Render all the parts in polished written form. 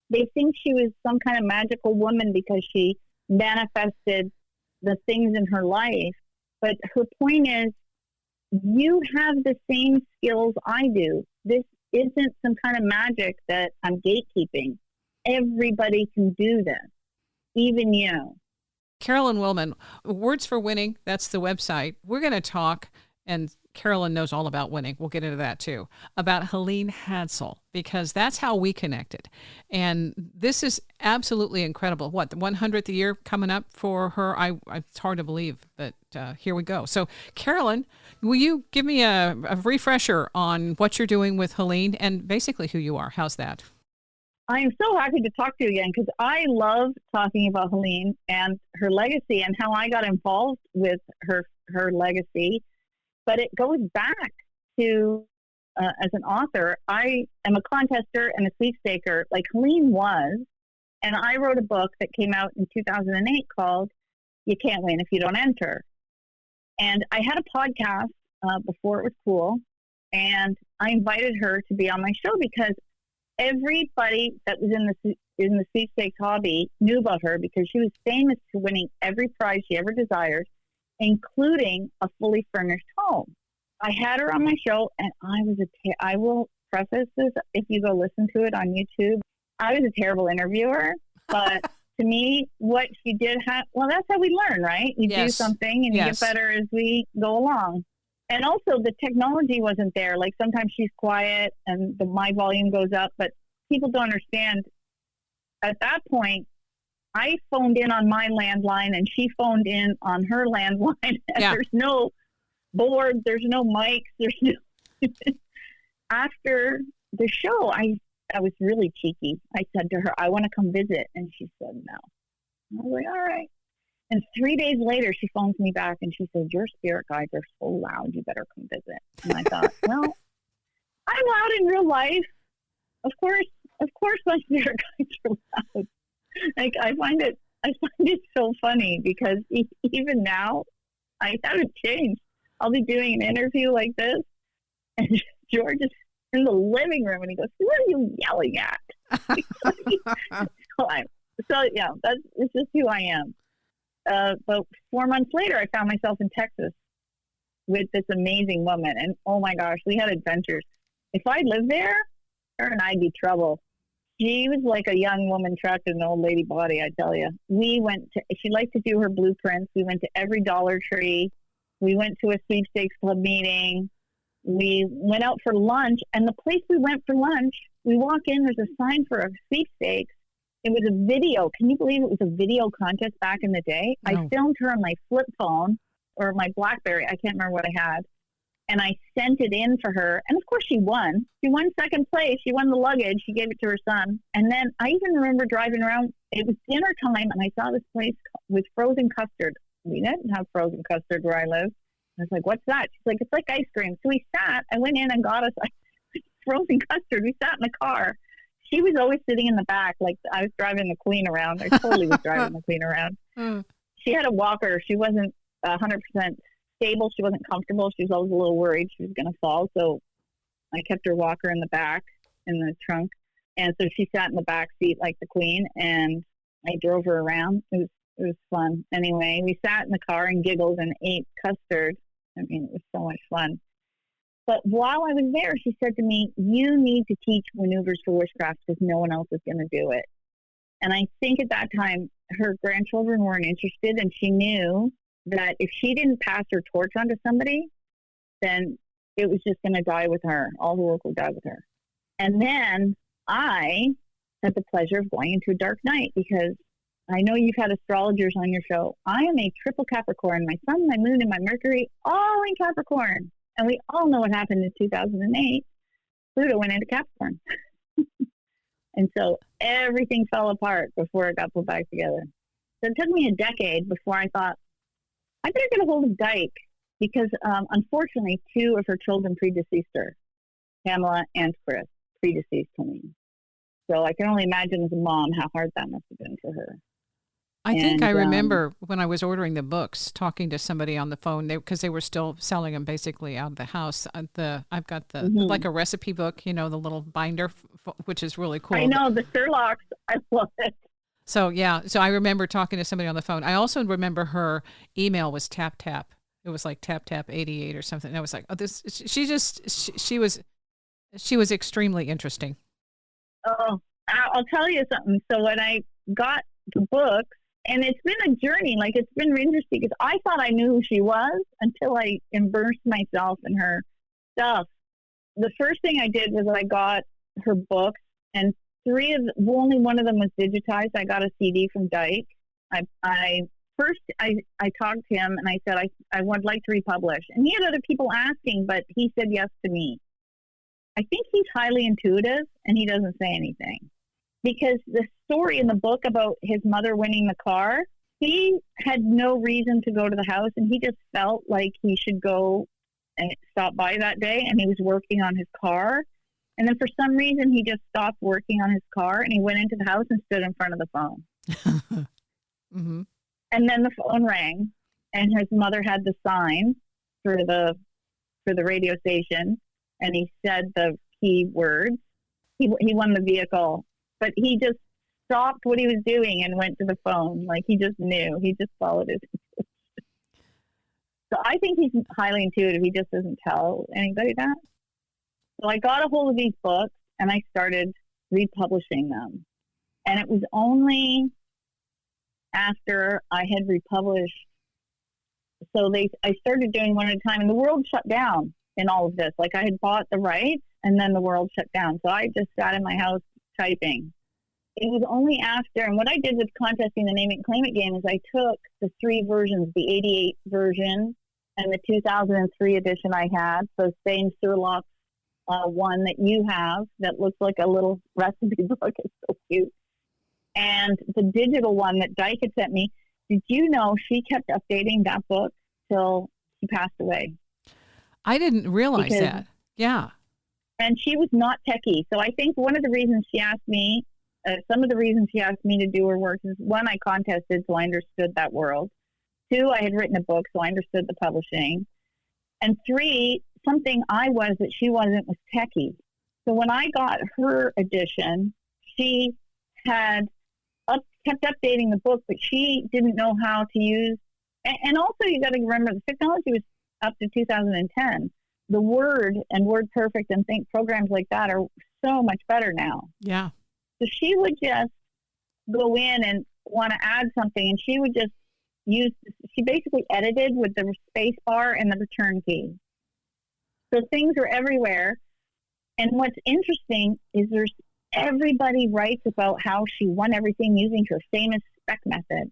They think she was some kind of magical woman because she manifested the things in her life. But her point is, you have the same skills I do. This isn't some kind of magic that I'm gatekeeping. Everybody can do this, even you. Carolyn Wilman, Words for Winning, that's the website. We're going to talk, and Carolyn knows all about winning. We'll get into that too, about Helene Hadsell, because that's how we connected. And this is absolutely incredible. What, the 100th year coming up for her? It's hard to believe, but here we go. So Carolyn, will you give me a refresher on what you're doing with Helene and basically who you are? How's that? I am so happy to talk to you again, because I love talking about Helene and her legacy and how I got involved with her legacy. But it goes back to, as an author, I am a contester and a sweepstaker like Helene was. And I wrote a book that came out in 2008 called You Can't Win If You Don't Enter. And I had a podcast before it was cool. And I invited her to be on my show because everybody that was in the sweepstakes hobby knew about her, because she was famous for winning every prize she ever desired, including a fully furnished home. I had her on my show, and I will preface this, if you go listen to it on YouTube, I was a terrible interviewer, but to me, what she did that's how we learn, right? You do something and you get better as we go along. And also the technology wasn't there. Like sometimes she's quiet and my volume goes up, but people don't understand. At that point, I phoned in on my landline and she phoned in on her landline. And there's no board, there's no mics, there's no. After the show, I was really cheeky. I said to her, I want to come visit. And she said no. I was like, all right. And 3 days later, she phones me back and she said, your spirit guides are so loud, you better come visit. And I thought, well, I'm loud in real life. Of course my spirit guides are loud. Like I find it so funny because even now I haven't changed. I'll be doing an interview like this and George is in the living room and he goes, what are you yelling at? It's just who I am. But 4 months later, I found myself in Texas with this amazing woman. And oh my gosh, we had adventures. If I lived there, her and I'd be trouble. She was like a young woman trapped in an old lady body, I tell you. She liked to do her blueprints. We went to every Dollar Tree. We went to a sweepstakes club meeting. We went out for lunch. And the place we went for lunch, we walk in, there's a sign for a sweepstakes. It was a video. Can you believe it was a video contest back in the day? No. I filmed her on my flip phone or my BlackBerry. I can't remember what I had. And I sent it in for her. And of course she won. She won second place. She won the luggage. She gave it to her son. And then I even remember driving around. It was dinner time and I saw this place with frozen custard. We didn't have frozen custard where I live. I was like, what's that? She's like, it's like ice cream. So I went in and got us frozen custard. We sat in the car. She was always sitting in the back, like I was driving the queen around. I totally was driving the queen around. She had a walker. She wasn't 100% stable. She wasn't comfortable. She was always a little worried she was going to fall. So I kept her walker in the back, in the trunk. And so she sat in the back seat like the queen, and I drove her around. It was fun. Anyway, we sat in the car and giggled and ate custard. I mean, it was so much fun. But while I was there, she said to me, you need to teach maneuvers for witchcraft because no one else is going to do it. And I think at that time, her grandchildren weren't interested, and she knew that if she didn't pass her torch on to somebody, then it was just going to die with her. All the work would die with her. And then I had the pleasure of going into a dark night because I know you've had astrologers on your show. I am a triple Capricorn. My sun, my moon, and my Mercury, all in Capricorn. And we all know what happened in 2008. Pluto went into Capricorn. And so everything fell apart before it got put back together. So it took me a decade before I thought, I better get a hold of Dyke because unfortunately 2 of her children predeceased her, Pamela and Chris, predeceased Helene. So I can only imagine as a mom how hard that must have been for her. I think I remember when I was ordering the books, talking to somebody on the phone, because they were still selling them basically out of the house. I've got the like a recipe book, the little binder, which is really cool. I know the Sherlock's. I love it. So I remember talking to somebody on the phone. I also remember her email was tap tap. It was like tap tap 88 or something. And I was like, oh, this. She was extremely interesting. Oh, I'll tell you something. So when I got the books. And it's been a journey. Like, it's been interesting because I thought I knew who she was until I immersed myself in her stuff. The first thing I did was I got her books, and only one of them was digitized. I got a CD from Dyke. I talked to him and I said, I would like to republish. And he had other people asking, but he said yes to me. I think he's highly intuitive and he doesn't say anything. Because the story in the book about his mother winning the car, he had no reason to go to the house, and he just felt like he should go and stop by that day, and he was working on his car. And then for some reason, he just stopped working on his car, and he went into the house and stood in front of the phone. Mm-hmm. And then the phone rang, and his mother had the sign for the radio station, and he said the key words. He won the vehicle. But he just stopped what he was doing and went to the phone. Like, he just knew. He just followed his intuition. So I think he's highly intuitive. He just doesn't tell anybody that. So I got a hold of these books, and I started republishing them. And it was only after I had republished. So I started doing one at a time, and the world shut down in all of this. Like, I had bought the rights, and then the world shut down. So I just sat in my house typing. It was only after, and what I did with contesting the Name It and Claim It game is I took the three versions, the 88 version and the 2003 edition I had, so same Sherlock one that you have that looks like a little recipe book. It's so cute. And the digital one that Dyke had sent me. Did you know she kept updating that book till she passed away? I didn't realize that. Yeah. And she was not techie. So I think one of the reasons she asked me, some of the reasons she asked me to do her work is, one, I contested, so I understood that world. Two, I had written a book, so I understood the publishing. And three, something I was that she wasn't was techie. So when I got her edition, she had kept updating the book, but she didn't know how to use. And also, you got to remember, the technology was up to 2010. The Word and WordPerfect and Think programs like that are so much better now. Yeah. So she would just go in and want to add something, and she would just she basically edited with the space bar and the return key. So things are everywhere. And what's interesting is everybody writes about how she won everything using her famous spec method.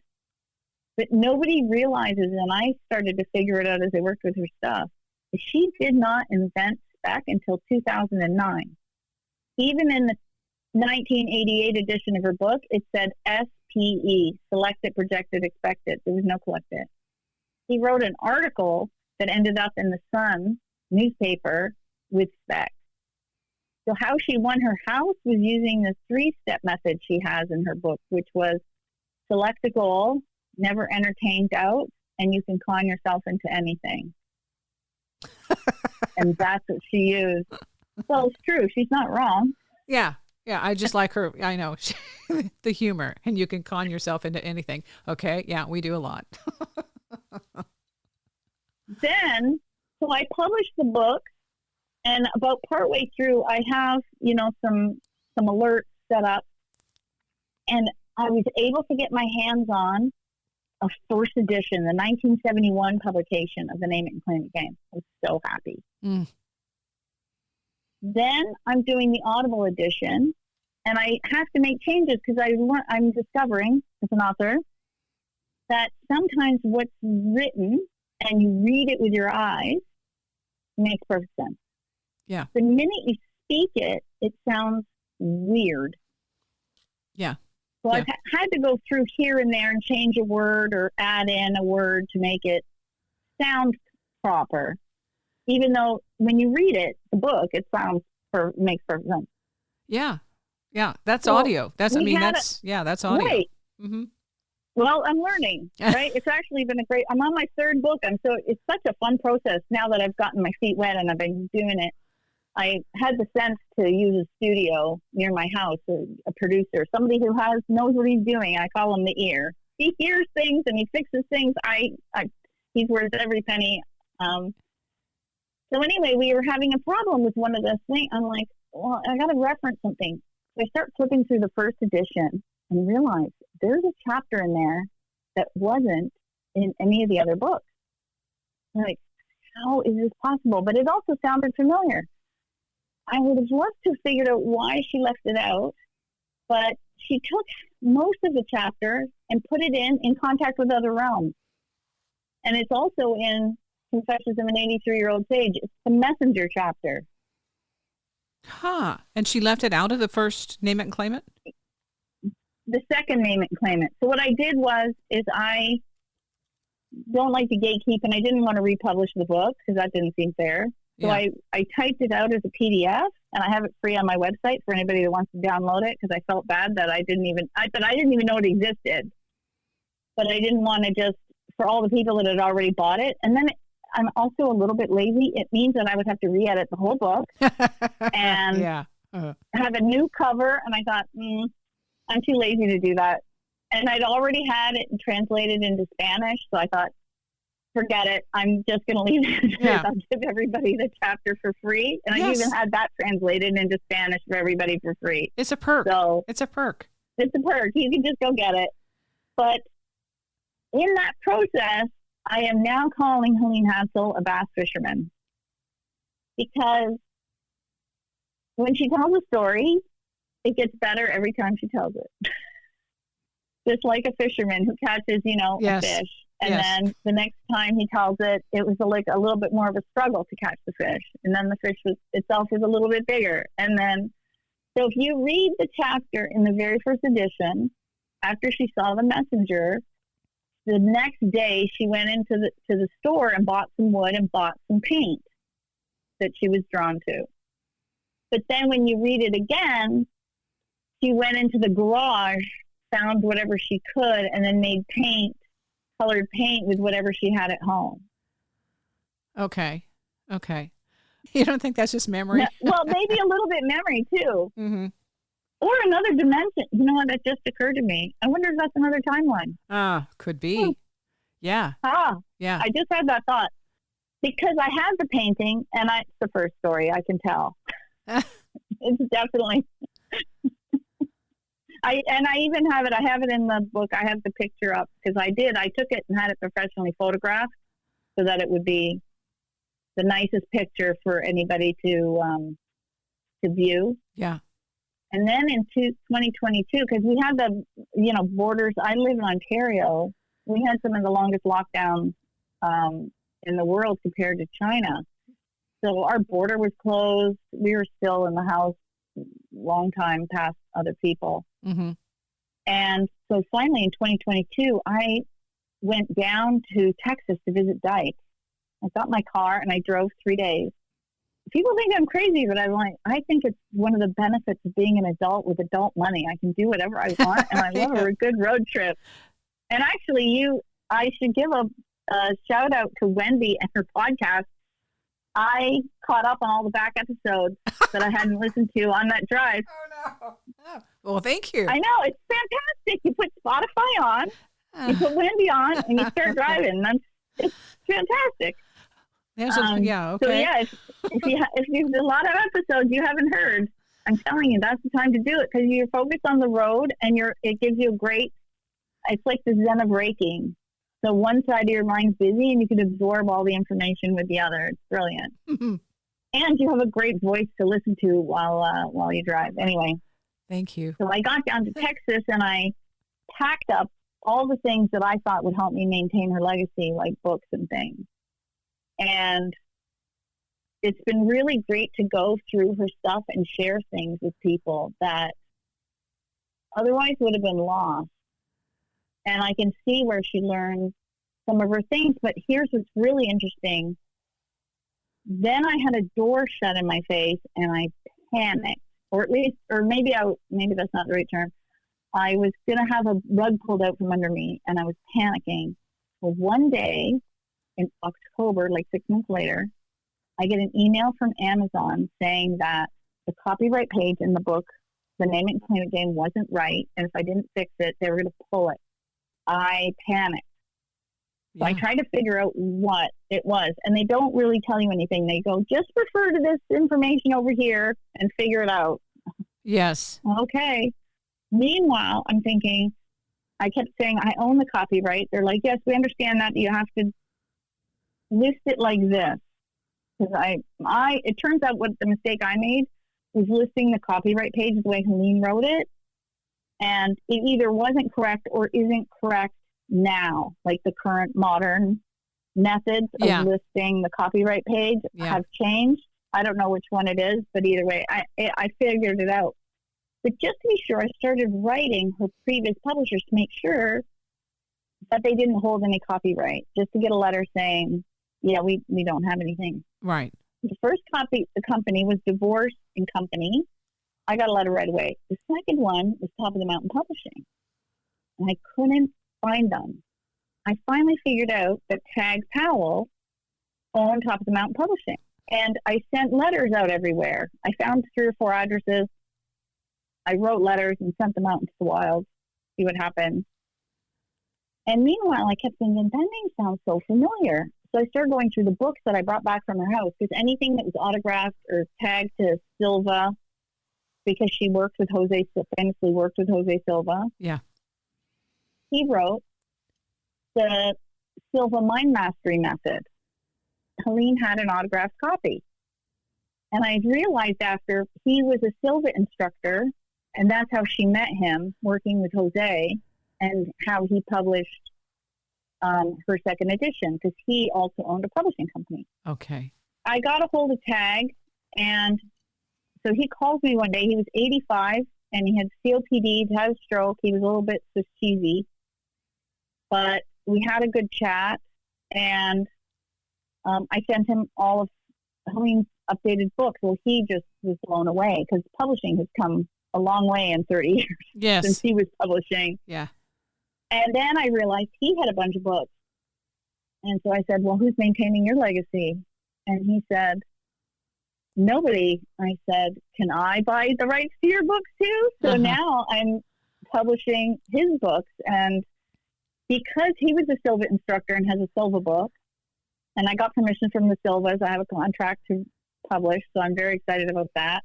But nobody realizes, and I started to figure it out as I worked with her stuff, she did not invent spec until 2009. Even in the 1988 edition of her book, it said SPE, selected, projected, expected. There was no collected. He wrote an article that ended up in the Sun newspaper with spec. So how she won her house was using the 3-step method she has in her book, which was select a goal, never entertain doubt, and you can con yourself into anything. And that's what she used. Well, it's true. She's not wrong. Yeah. Yeah. I just like her. I know the humor, and you can con yourself into anything. Okay. Yeah. We do a lot. Then, so I published the book, and about partway through, I have, some alerts set up, and I was able to get my hands on a first edition, the 1971 publication of the Name It and Claim It game. I was so happy. Mm. Then I'm doing the Audible edition, and I have to make changes because I'm discovering as an author that sometimes what's written and you read it with your eyes makes perfect sense. Yeah. The minute you speak it, it sounds weird. Yeah. So I've had to go through here and there and change a word or add in a word to make it sound proper. Even though when you read it, the book, it makes perfect sense. Yeah. Yeah. That's audio. That's audio. Right. Mm-hmm. Well, I'm learning, right? It's actually been I'm on my third book. It's such a fun process now that I've gotten my feet wet and I've been doing it. I had the sense to use a studio near my house, a producer, somebody who knows what he's doing. I call him the ear. He hears things and he fixes things. He's worth every penny. So anyway, we were having a problem with one of the things. I'm like, well, I got to reference something. So I start flipping through the first edition and realize there's a chapter in there that wasn't in any of the other books. I'm like, how is this possible? But it also sounded familiar. I would have loved to have figured out why she left it out, but she took most of the chapter and put it in Contact with Other Realms. And it's also in Confessions of an 83-Year-Old Sage. It's the Messenger chapter. Huh. And she left it out of the first Name It and Claim It? The second Name It and Claim It. So what I did is I don't like to gatekeep, and I didn't want to republish the book because that didn't seem fair. So I typed it out as a PDF, and I have it free on my website for anybody that wants to download it because I felt bad that I didn't even know it existed. But I didn't want to just, for all the people that had already bought it. And then I'm also a little bit lazy. It means that I would have to re-edit the whole book and have a new cover. And I thought, I'm too lazy to do that. And I'd already had it translated into Spanish. So I thought, forget it. I'm just going to leave it. Yeah. I'll give everybody the chapter for free. And I even had that translated into Spanish for everybody for free. It's a perk. So it's a perk. It's a perk. You can just go get it. But in that process, I am now calling Helene Hadsell a bass fisherman. Because when she tells a story, it gets better every time she tells it. Just like a fisherman who catches, a fish. And then the next time he tells it, it was a little bit more of a struggle to catch the fish. And then the fish itself was a little bit bigger. And then, so if you read the chapter in the very first edition, after she saw the messenger, the next day she went into the store and bought some wood and bought some paint that she was drawn to. But then when you read it again, she went into the garage, found whatever she could, and then made colored paint with whatever she had at home. Okay. You don't think that's just memory? Well, maybe a little bit memory too. Mm-hmm. Or another dimension. You know what? That just occurred to me. I wonder if that's another timeline. Could be. Yeah. Yeah. I just had that thought. Because I have the painting, and it's the first story, I can tell. It's definitely... I even have it. I have it in the book. I have the picture up because I took it and had it professionally photographed so that it would be the nicest picture for anybody to view. Yeah. And then in 2022, because we had the, borders. I live in Ontario. We had some of the longest lockdowns in the world compared to China. So our border was closed. We were still in the house long time past other people. Mm-hmm. And so finally in 2022, I went down to Texas to visit Dyke. I got my car and I drove 3 days. People think I'm crazy, but I think it's one of the benefits of being an adult with adult money. I can do whatever I want, and I love a good road trip. And actually, I should give a shout out to Wendy and her podcast. I caught up on all the back episodes that I hadn't listened to on that drive. Oh, no. Oh. Well, thank you. I know. It's fantastic. You put Spotify on, you put Wendy on, and you start driving. It's fantastic. Okay. So, yeah, if there's a lot of episodes you haven't heard, I'm telling you, that's the time to do it because you're focused on the road and it gives you it's like the zen of raking. So one side of your mind's busy and you can absorb all the information with the other. It's brilliant. Mm-hmm. And you have a great voice to listen to while you drive. Anyway. Thank you. So I got down to Texas and I packed up all the things that I thought would help me maintain her legacy, like books and things. And it's been really great to go through her stuff and share things with people that otherwise would have been lost. And I can see where she learned some of her things. But here's what's really interesting. Then I had a door shut in my face and I panicked. Or maybe that's not the right term. I was going to have a rug pulled out from under me, and I was panicking. Well, one day in October, like 6 months later, I get an email from Amazon saying that the copyright page in the book, The Name It and Claim It game, wasn't right, and if I didn't fix it, they were going to pull it. I panicked. So I tried to figure out what it was, and they don't really tell you anything. They go, just refer to this information over here and figure it out. Yes. Okay. Meanwhile, I'm thinking, I kept saying, I own the copyright. They're like, yes, we understand that. You have to list it like this. Because it turns out what the mistake I made was listing the copyright page the way Helene wrote it. And it either wasn't correct or isn't correct now. Like the current modern methods of listing the copyright page have changed. I don't know which one it is, but either way, I figured it out. But just to be sure, I started writing her previous publishers to make sure that they didn't hold any copyright, just to get a letter saying, yeah, we don't have anything. Right. The first the company was Divorce and Company. I got a letter right away. The second one was Top of the Mountain Publishing. And I couldn't find them. I finally figured out that Tag Powell owned Top of the Mountain Publishing. And I sent letters out everywhere. I found 3 or 4 addresses. I wrote letters and sent them out into the wild, see what happened. And meanwhile, I kept thinking, that name sounds so familiar. So I started going through the books that I brought back from her house, because anything that was autographed or tagged to Silva, because she famously worked with Jose Silva. Yeah. He wrote the Silva Mind Mastery Method. Helene had an autographed copy. And I realized after he was a Silva instructor, and that's how she met him, working with Jose, and how he published her second edition, because he also owned a publishing company. Okay. I got a hold of Tag, and so he called me one day. He was 85, and he had COPD, he had a stroke. He was a little bit cheesy, but we had a good chat, and I sent him all of Helene's updated books. Well, he just was blown away, because publishing has come a long way in 30 years since he was publishing. Yeah. And then I realized he had a bunch of books. And so I said, well, who's maintaining your legacy? And he said, nobody. I said, can I buy the rights to your books too? So now I'm publishing his books. And because he was a Silva instructor and has a Silva book, and I got permission from the Silvas, I have a contract to publish. So I'm very excited about that.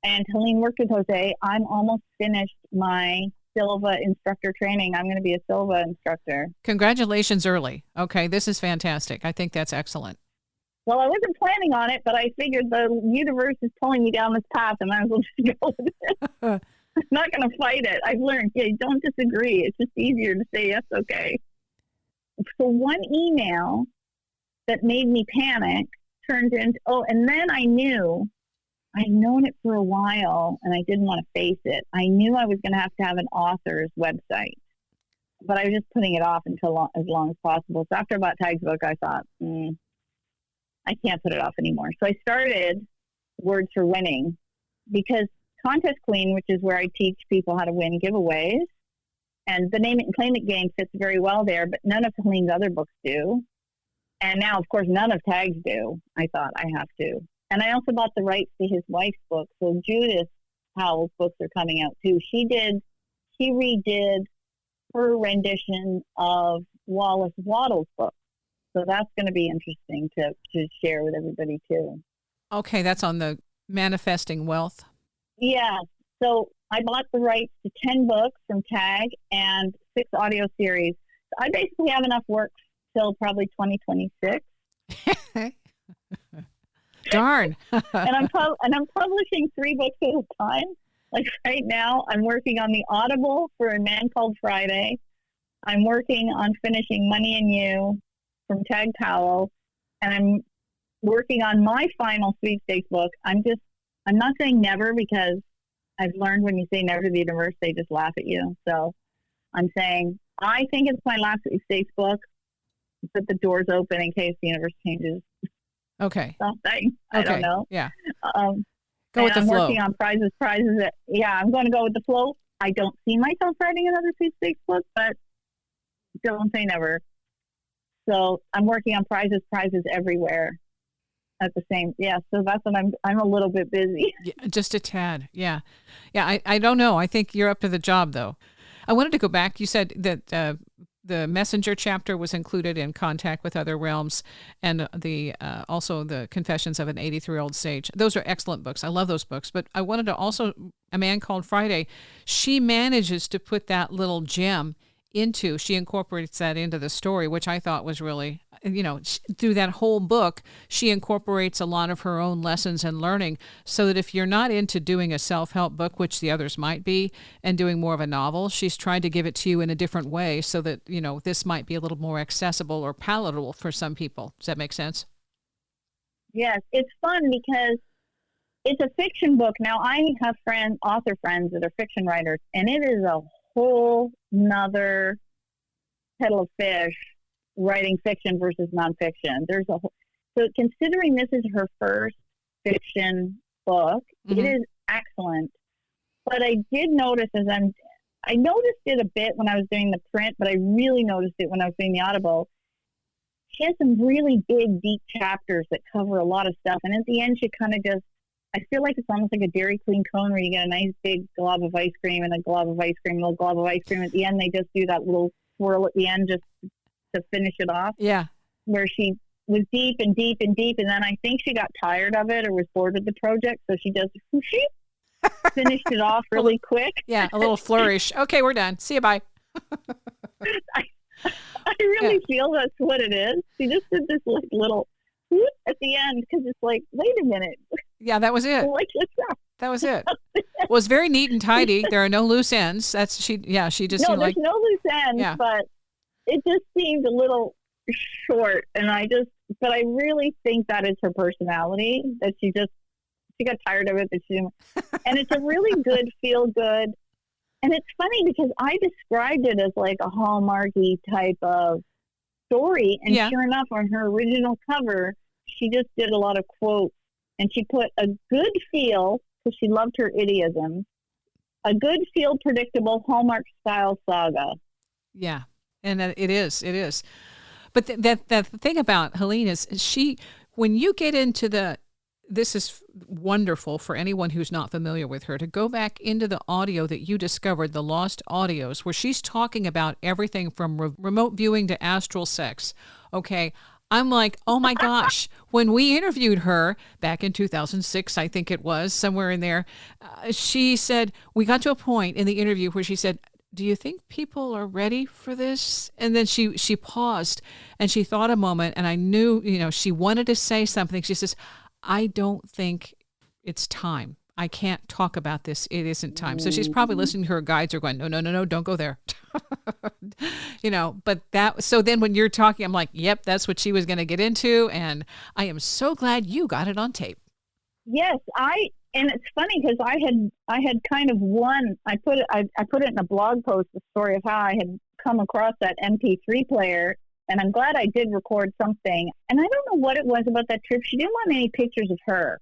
And Helene worked with Jose. I'm almost finished my Silva instructor training. I'm going to be a Silva instructor. Congratulations early. Okay, this is fantastic. I think that's excellent. Well, I wasn't planning on it, but I figured the universe is pulling me down this path, and I might as well just go with it. I'm not going to fight it. I've learned, don't disagree. It's just easier to say yes, okay. So one email that made me panic turned into, and then I knew, I'd known it for a while, and I didn't want to face it. I knew I was going to have an author's website, but I was just putting it off until as long as possible. So after I bought Tag's book, I thought, I can't put it off anymore. So I started Words for Winning, because Contest Queen, which is where I teach people how to win giveaways, and the Name It and Claim It game fits very well there, but none of Helene's other books do. And now, of course, none of Tag's do. I thought I have to. And I also bought the rights to his wife's book. So Judith Powell's books are coming out too. She redid her rendition of Wallace Waddle's book. So that's going to be interesting to share with everybody too. Okay, that's on the Manifesting Wealth. Yeah. So I bought the rights to 10 books from Tag and 6 audio series. So I basically have enough work till probably 2026. Darn. and I'm publishing 3 books at a time. Like right now, I'm working on the Audible for A Man Called Friday. I'm working on finishing Money and You from Tag Powell, and I'm working on my final sweepstakes book. I'm not saying never, because I've learned when you say never to the universe, they just laugh at you. So I'm saying I think it's my last sweepstakes book, but the door's open in case the universe changes. Okay. Something. I don't know. Yeah. Go with the flow. I'm working on prizes. I'm going to go with the flow. I don't see myself writing another sweepstakes book, but don't say never. So I'm working on prizes everywhere at the same. Yeah. So that's when I'm a little bit busy. Yeah, just a tad. Yeah. Yeah. I don't know. I think you're up to the job though. I wanted to go back. You said that, the messenger chapter was included in Contact with Other Realms, and the also the Confessions of an 83-Year-Old Sage. Those are excellent books. I love those books. But I wanted to also, A Man Called Friday, she manages to put that little gem she incorporates that into the story, which I thought was really, through that whole book, she incorporates a lot of her own lessons and learning, so that if you're not into doing a self-help book, which the others might be, and doing more of a novel, she's tried to give it to you in a different way so that, this might be a little more accessible or palatable for some people. Does that make sense? Yes. It's fun because it's a fiction book. Now, I have author friends that are fiction writers, and it is a whole nother kettle of fish writing fiction versus nonfiction. So considering this is her first fiction book, It is excellent. But I did notice I noticed it a bit when I was doing the print, but I really noticed it when I was doing the Audible. She has some really big, deep chapters that cover a lot of stuff. And at the end, she kind of just, I feel like it's almost like a Dairy Queen cone where you get a nice big glob of ice cream and a glob of ice cream, a little glob of ice cream. At the end, they just do that little swirl at the end just to finish it off. Yeah. Where she was deep and deep and deep. And then I think she got tired of it or was bored with the project. So she just finished it off really quick. Yeah, a little flourish. Okay, we're done. See you, bye. I really feel that's what it is. She just did this little whoop at the end because it's like, wait a minute. Yeah, that was it. Like, that was it. Well, it's very neat and tidy. There are no loose ends. She just seemed like... No, there's no loose ends, but it just seemed a little short. And but I really think that is her personality, that she got tired of it. And it's a really good, feel good. And it's funny because I described it as like a Hallmarky type of story. And sure enough, on her original cover, she just did a lot of quotes. And she put a good feel, because she loved her idiisms, a good feel, predictable Hallmark style saga. Yeah, and it is. But the thing about Helene is when you get into this is wonderful for anyone who's not familiar with her, to go back into the audio that you discovered, the lost audios, where she's talking about everything from remote viewing to astral sex. Okay. I'm like, oh my gosh, when we interviewed her back in 2006, I think it was, somewhere in there, she said, we got to a point in the interview where she said, do you think people are ready for this? And then she paused and she thought a moment, and I knew, she wanted to say something. She says, I don't think it's time. I can't talk about this. It isn't time. So she's probably listening to her guides are going, no, don't go there. So then when you're talking, I'm like, yep, that's what she was going to get into. And I am so glad you got it on tape. Yes. And it's funny because I had kind of I put it in a blog post, the story of how I had come across that MP3 player. And I'm glad I did record something. And I don't know what it was about that trip. She didn't want any pictures of her.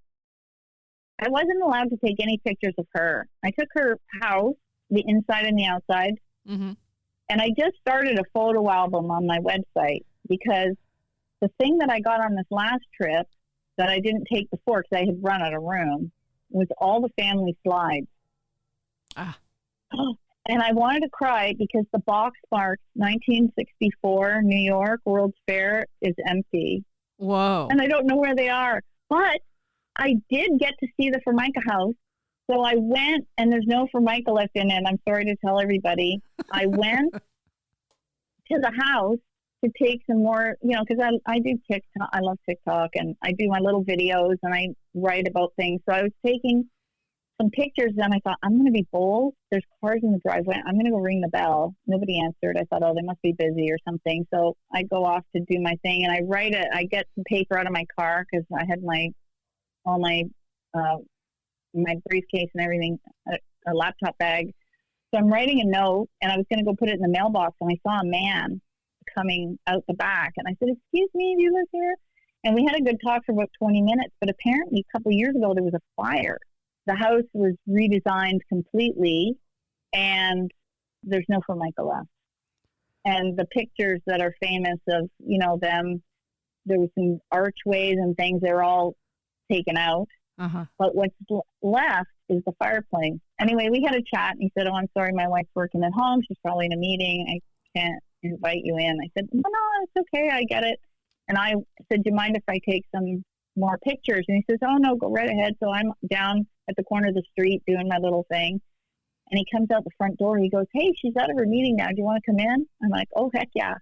I wasn't allowed to take any pictures of her. I took her house, the inside and the outside. Mm-hmm. And I just started a photo album on my website because the thing that I got on this last trip that I didn't take before because I had run out of room was all the family slides. And I wanted to cry because the Boxmark 1964 New York World's Fair is empty. Whoa. And I don't know where they are. But I did get to see the Formica house. So I went, and there's no Formica left in it. I'm sorry to tell everybody. I went to the house to take some more, because I do TikTok. I love TikTok, and I do my little videos, and I write about things. So I was taking some pictures, and I thought, I'm going to be bold. There's cars in the driveway. I'm going to go ring the bell. Nobody answered. I thought, they must be busy or something. So I go off to do my thing, and I get some paper out of my car because I had all my briefcase and everything, a laptop bag. So I'm writing a note, and I was going to go put it in the mailbox, and I saw a man coming out the back, and I said, excuse me, do you live here? And we had a good talk for about 20 minutes, but apparently a couple of years ago there was a fire. The house was redesigned completely, and there's no Formica left. And the pictures that are famous of, them, there was some archways and things, they're all taken out. Uh-huh. But what's left is the fireplace. Anyway, we had a chat, and he said, "Oh, I'm sorry, my wife's working at home. She's probably in a meeting. I can't invite you in." I said, "No, it's okay. I get it." And I said, "Do you mind if I take some more pictures?" And he says, "Oh, no, go right ahead." So I'm down at the corner of the street doing my little thing. And he comes out the front door. He goes, "Hey, she's out of her meeting now. Do you want to come in?" I'm like, "Oh, heck yeah."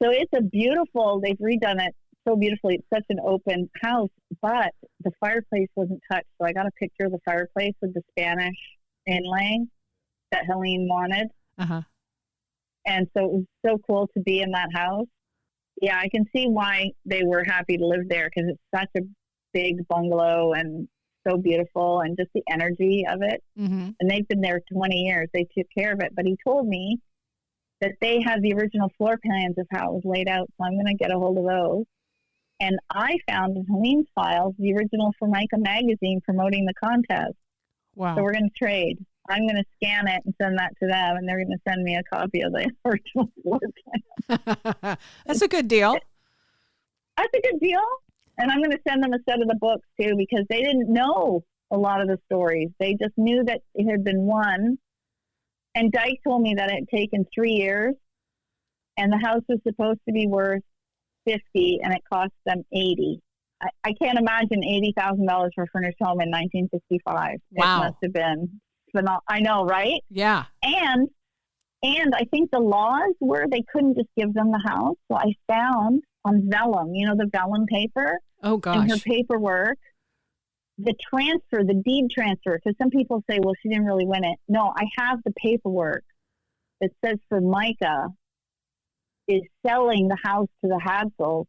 So it's they've redone it so beautifully. It's such an open house, but the fireplace wasn't touched. So I got a picture of the fireplace with the Spanish inlay that Helene wanted. Uh-huh. And so it was so cool to be in that house. Yeah, I can see why they were happy to live there, because it's such a big bungalow and so beautiful, and just the energy of it. Mm-hmm. And they've been there 20 years. They took care of it. But he told me that they have the original floor plans of how it was laid out. So I'm going to get a hold of those. And I found in Helene's files the original Formica magazine promoting the contest. Wow. So we're going to trade. I'm going to scan it and send that to them, and they're going to send me a copy of the original floor plan. That's a good deal. That's a good deal. And I'm going to send them a set of the books too, because they didn't know a lot of the stories. They just knew that it had been won. And Dyke told me that it had taken 3 years, and the house was supposed to be worth $50, and it cost them $80. I can't imagine $80,000 for a furnished home in 1965. Wow. It must have been phenomenal. I know, right? Yeah. And I think the laws were they couldn't just give them the house. So I found on vellum, the vellum paper. Oh, gosh. And her paperwork, the transfer, the deed transfer, because some people say, well, she didn't really win it. No, I have the paperwork that says Formica is selling the house to the Hadsells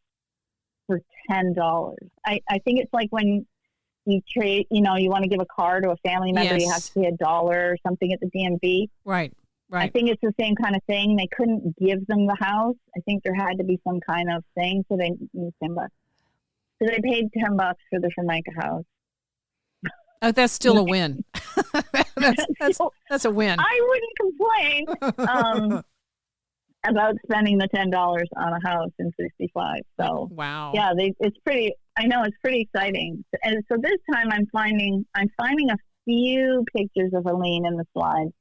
for $10. I think it's like when you trade, you want to give a car to a family member, Yes. you have to pay $1 or something at the DMV. Right. I think it's the same kind of thing. They couldn't give them the house. I think there had to be some kind of thing, so they used $10. So they paid $10 for the Formica house. Oh, that's still a win. that's a win. I wouldn't complain about spending the $10 on a house in 65. So wow. Yeah, it's pretty. I know it's pretty exciting. And so this time I'm finding a few pictures of Helene in the slides.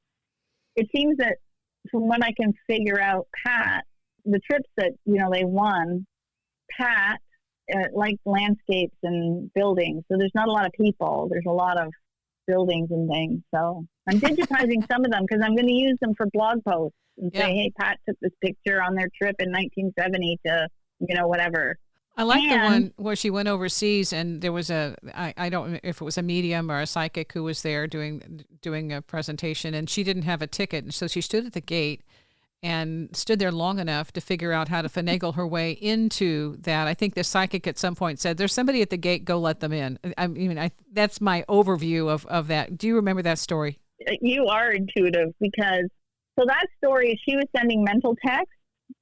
It seems that from what I can figure out, Pat, the trips that they won, Pat liked landscapes and buildings. So there's not a lot of people. There's a lot of buildings and things. So I'm digitizing some of them because I'm going to use them for blog posts and say, hey, Pat took this picture on their trip in 1970 to, whatever. I like the one where she went overseas and there was I don't know if it was a medium or a psychic who was there doing a presentation, and she didn't have a ticket. And so she stood at the gate and stood there long enough to figure out how to finagle her way into that. I think the psychic at some point said, there's somebody at the gate, go let them in. That's my overview of that. Do you remember that story? You are intuitive so that story, she was sending mental text.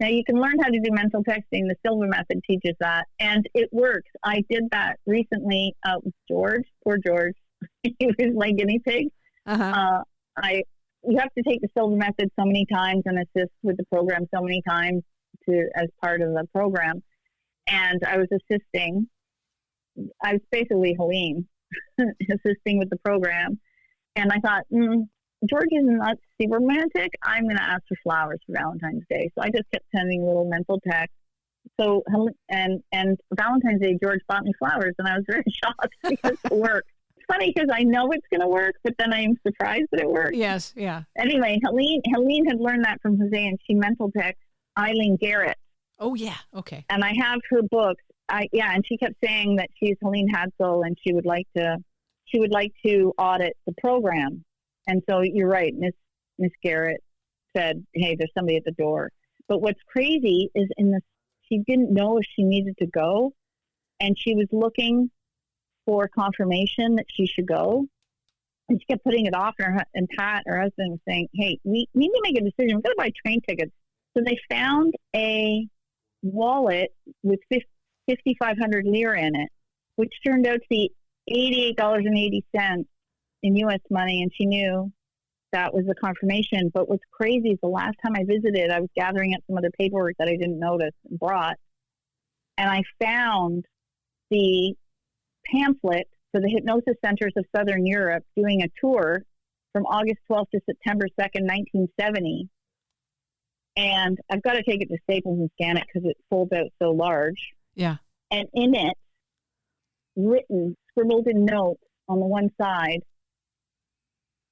Now you can learn how to do mental texting. The Silva method teaches that, and it works. I did that recently with George. Poor George. He was my guinea pig. Uh-huh. You have to take the Silva method so many times and assist with the program so many times as part of the program. And I was assisting. I was basically Helene assisting with the program. And I thought, George is not super romantic. I'm going to ask for flowers for Valentine's Day. So I just kept sending little mental texts. So, and Valentine's Day, George bought me flowers, and I was very shocked because it worked. It's funny because I know it's going to work, but then I am surprised that it worked. Yes, yeah. Anyway, Helene had learned that from Jose, and she mental texted Eileen Garrett. Oh, yeah. Okay. And I have her books. And she kept saying that she's Helene Hadsell, and she would like to audit the program. And so you're right, Miss Garrett said, hey, there's somebody at the door. But what's crazy is she didn't know if she needed to go, and she was looking for confirmation that she should go. And she kept putting it off, and Pat, her husband, was saying, hey, we need to make a decision. We're going to buy train tickets. So they found a wallet with 5,500 lira in it, which turned out to be $88.80. in U.S. money, and she knew that was the confirmation. But what's crazy is the last time I visited, I was gathering up some other paperwork that I didn't notice and brought, and I found the pamphlet for the Hypnosis Centers of Southern Europe doing a tour from August 12th to September 2nd, 1970. And I've got to take it to Staples and scan it because it folds out so large. Yeah. And in it, written, scribbled in notes on the one side,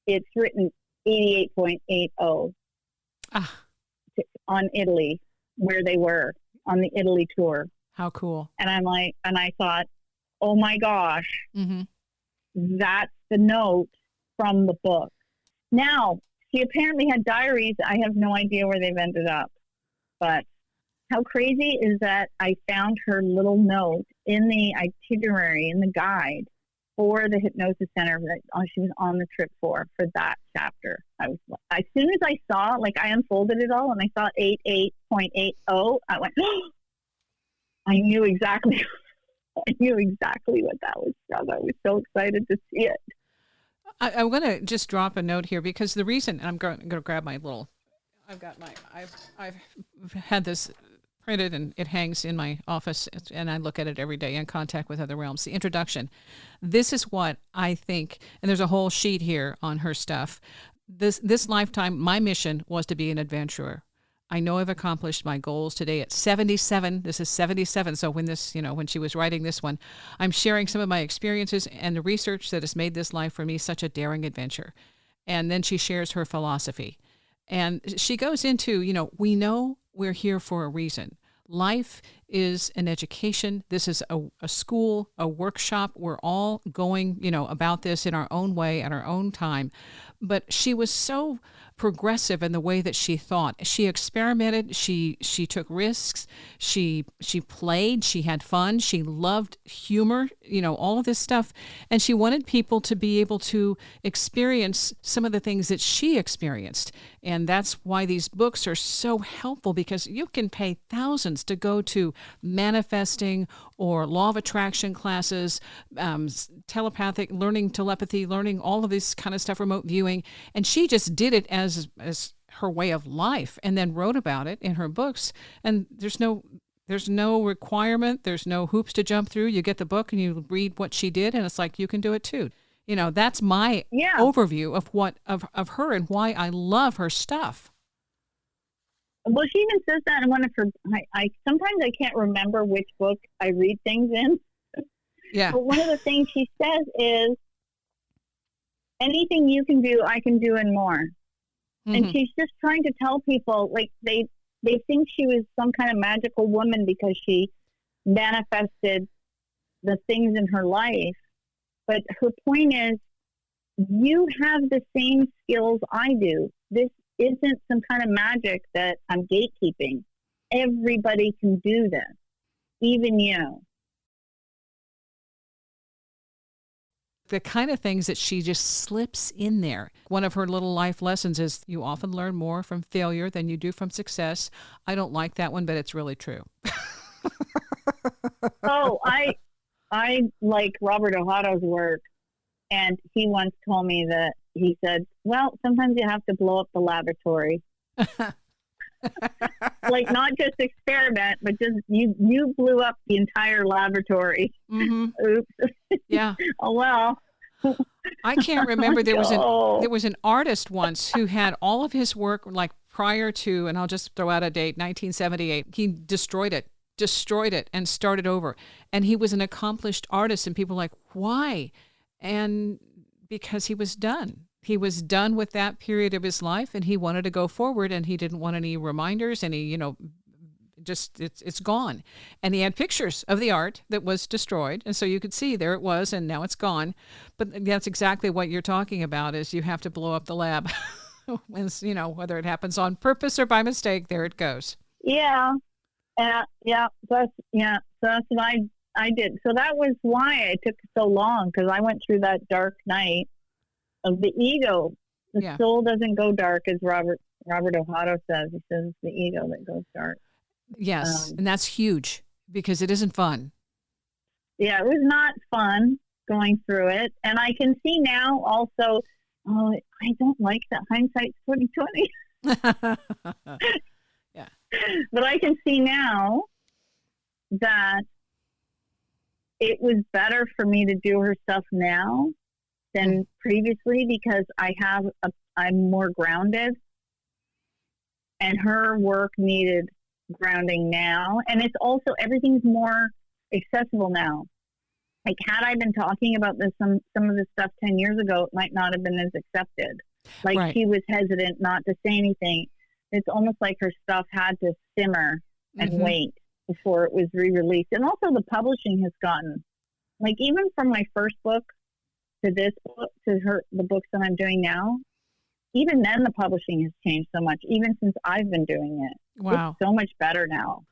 it's written 88.80 on Italy, where they were on the Italy tour. How cool. And I thought, oh my gosh, that's the note from the book. Now, she apparently had diaries. I have no idea where they've ended up. But how crazy is that I found her little note in the itinerary, in the guide for the Hypnosis Center that she was on the trip for that chapter. I was, as soon as I saw, like, I unfolded it all and I saw 88.80, I went, oh, I knew exactly what that was from. I was so excited to see it. I'm going to just drop a note here because the reason, and I'm going to grab my little, I've had this printed and it hangs in my office and I look at it every day in Contact with Other Realms. The introduction. This is what I think, and there's a whole sheet here on her stuff. This lifetime, my mission was to be an adventurer. I know I've accomplished my goals today at 77. This is 77. So when she was writing this one, I'm sharing some of my experiences and the research that has made this life for me such a daring adventure. And then she shares her philosophy. And she goes into, we know we're here for a reason. Life is an education. This is a school, a workshop. We're all going, about this in our own way at our own time. But she was so progressive in the way that she thought. She experimented. She took risks. She played. She had fun. She loved humor, all of this stuff. And she wanted people to be able to experience some of the things that she experienced. And that's why these books are so helpful, because you can pay thousands to go to manifesting or law of attraction classes, telepathy, learning all of this kind of stuff, remote viewing. And she just did it as her way of life and then wrote about it in her books. And there's no requirement. There's no hoops to jump through. You get the book and you read what she did and it's like, you can do it too. That's my overview of her and why I love her stuff. Well, she even says that in one of her, I sometimes I can't remember which book I read things in. Yeah. But one of the things she says is, anything you can do, I can do and more. Mm-hmm. And she's just trying to tell people, like, they think she was some kind of magical woman because she manifested the things in her life. But her point is, you have the same skills I do. This isn't some kind of magic that I'm gatekeeping. Everybody can do this, even you. The kind of things that she just slips in there. One of her little life lessons is, you often learn more from failure than you do from success. I don't like that one, but it's really true. Oh, I like Robert Ohato's work, and he once told me that he said, well, sometimes you have to blow up the laboratory. Like, not just experiment, but just you blew up the entire laboratory. Mm-hmm. Oops. Yeah. Oh, well. I can't remember. There was an artist once who had all of his work, like, prior to, and I'll just throw out a date, 1978. He destroyed it and started over. And he was an accomplished artist, and people were like, why? And because he was done. He was done with that period of his life, and he wanted to go forward, and he didn't want any reminders, any, just it's gone. And he had pictures of the art that was destroyed, and so you could see there it was, and now it's gone. But that's exactly what you're talking about, is you have to blow up the lab. Whether it happens on purpose or by mistake, there it goes. Yeah. So that's what I did. So that was why it took so long, because I went through that dark night of the ego. The soul doesn't go dark, as Robert Ohato says. He says it's the ego that goes dark. Yes, and that's huge, because it isn't fun. Yeah, it was not fun. going through it. And I can see now also, oh, I don't like that hindsight's 2020. Yeah. But I can see now that it was better for me to do her stuff now than previously, because I'm more grounded, and her work needed grounding now. And it's also, everything's more accessible now. Like, had I been talking about this, some of this stuff 10 years ago, it might not have been as accepted. Like, right. She was hesitant not to say anything. It's almost like her stuff had to simmer and wait before it was re-released. And also the publishing has gotten, like, even from my first book to this book, to the books that I'm doing now, even then the publishing has changed so much, even since I've been doing it. Wow. It's so much better now.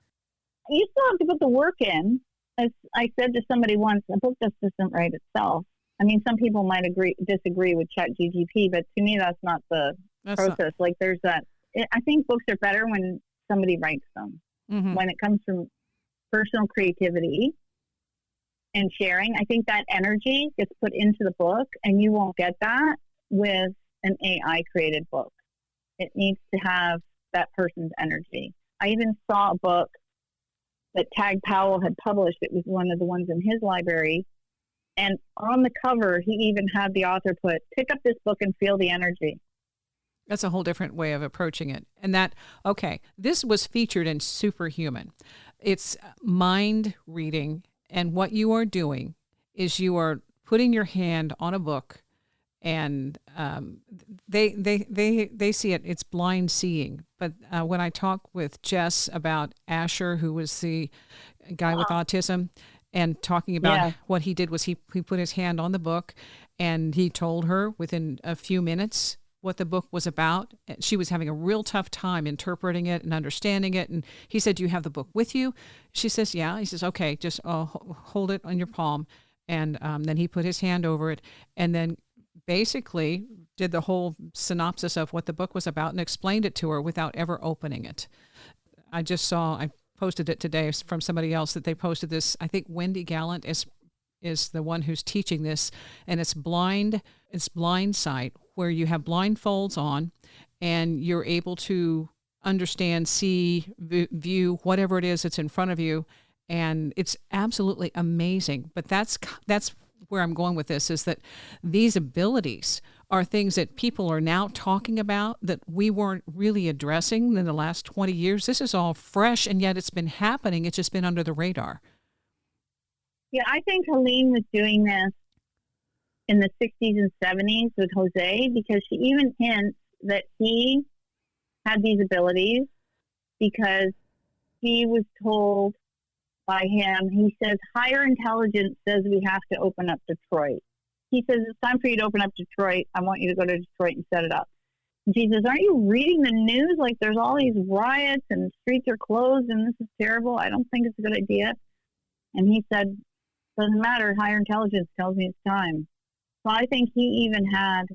You still have to put the work in. As I said to somebody once, a book just doesn't write itself. I mean, some people might disagree with ChatGPT, but to me, that's not the process. Like, there's that. I think books are better when somebody writes them. When it comes from personal creativity and sharing, I think that energy gets put into the book, and you won't get that with an AI created book. It needs to have that person's energy. I even saw a book that Tag Powell had published. It was one of the ones in his library. And on the cover, he even had the author put, "Pick up this book and feel the energy." That's a whole different way of approaching it. And this was featured in Superhuman. It's mind reading. And what you are doing is you are putting your hand on a book, and they see it. It's blind seeing. But when I talk with Jess about Asher, who was the guy with autism, and talking about what he did was he put his hand on the book, and he told her within a few minutes what the book was about. She was having a real tough time interpreting it and understanding it. And he said, "Do you have the book with you?" She says, "Yeah." He says, "Okay, just hold it on your palm." And then he put his hand over it, and then basically did the whole synopsis of what the book was about and explained it to her without ever opening it. I posted it today from somebody else that they posted this. I think Wendy Gallant is the one who's teaching this, and it's blind sight, where you have blindfolds on and you're able to understand, see, view whatever it is that's in front of you. And it's absolutely amazing. But that's where I'm going with this, is that these abilities are things that people are now talking about that we weren't really addressing in the last 20 years. This is all fresh, and yet it's been happening. It's just been under the radar. Yeah, I think Helene was doing this in the 60s and 70s with Jose, because she even hints that he had these abilities because he was told by him, he says, higher intelligence says we have to open up Detroit. He says, "It's time for you to open up Detroit. I want you to go to Detroit and set it up." And she says, "Aren't you reading the news? Like, there's all these riots and streets are closed and this is terrible. I don't think it's a good idea." And he said, "Doesn't matter. Higher intelligence tells me it's time." So I think he even had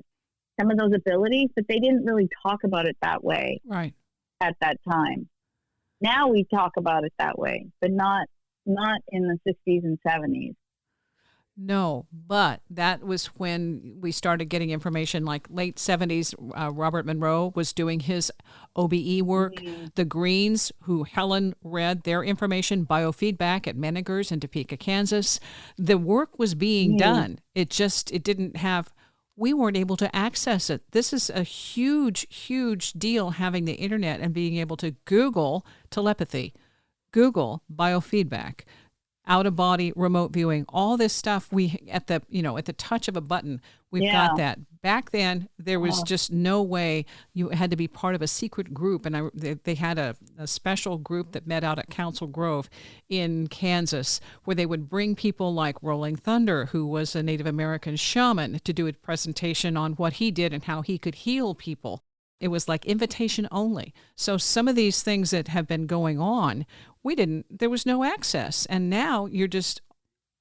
some of those abilities, but they didn't really talk about it that way at that time. Now we talk about it that way, but not in the 60s and 70s. No, but that was when we started getting information, like late 70s. Robert Monroe was doing his OBE work. The Greens, who Helen read their information, biofeedback at Menninger's in Topeka, Kansas. The work was being done. It didn't have, we weren't able to access it. This is a huge, huge deal, having the internet and being able to Google telepathy, Google biofeedback, out-of-body remote viewing, all this stuff. We at the touch of a button, we've got that. Back then, there was just no way. You had to be part of a secret group, and they had a special group that met out at Council Grove in Kansas, where they would bring people like Rolling Thunder, who was a Native American shaman, to do a presentation on what he did and how he could heal people. It was like invitation only. So some of these things that have been going on, there was no access. And now you're just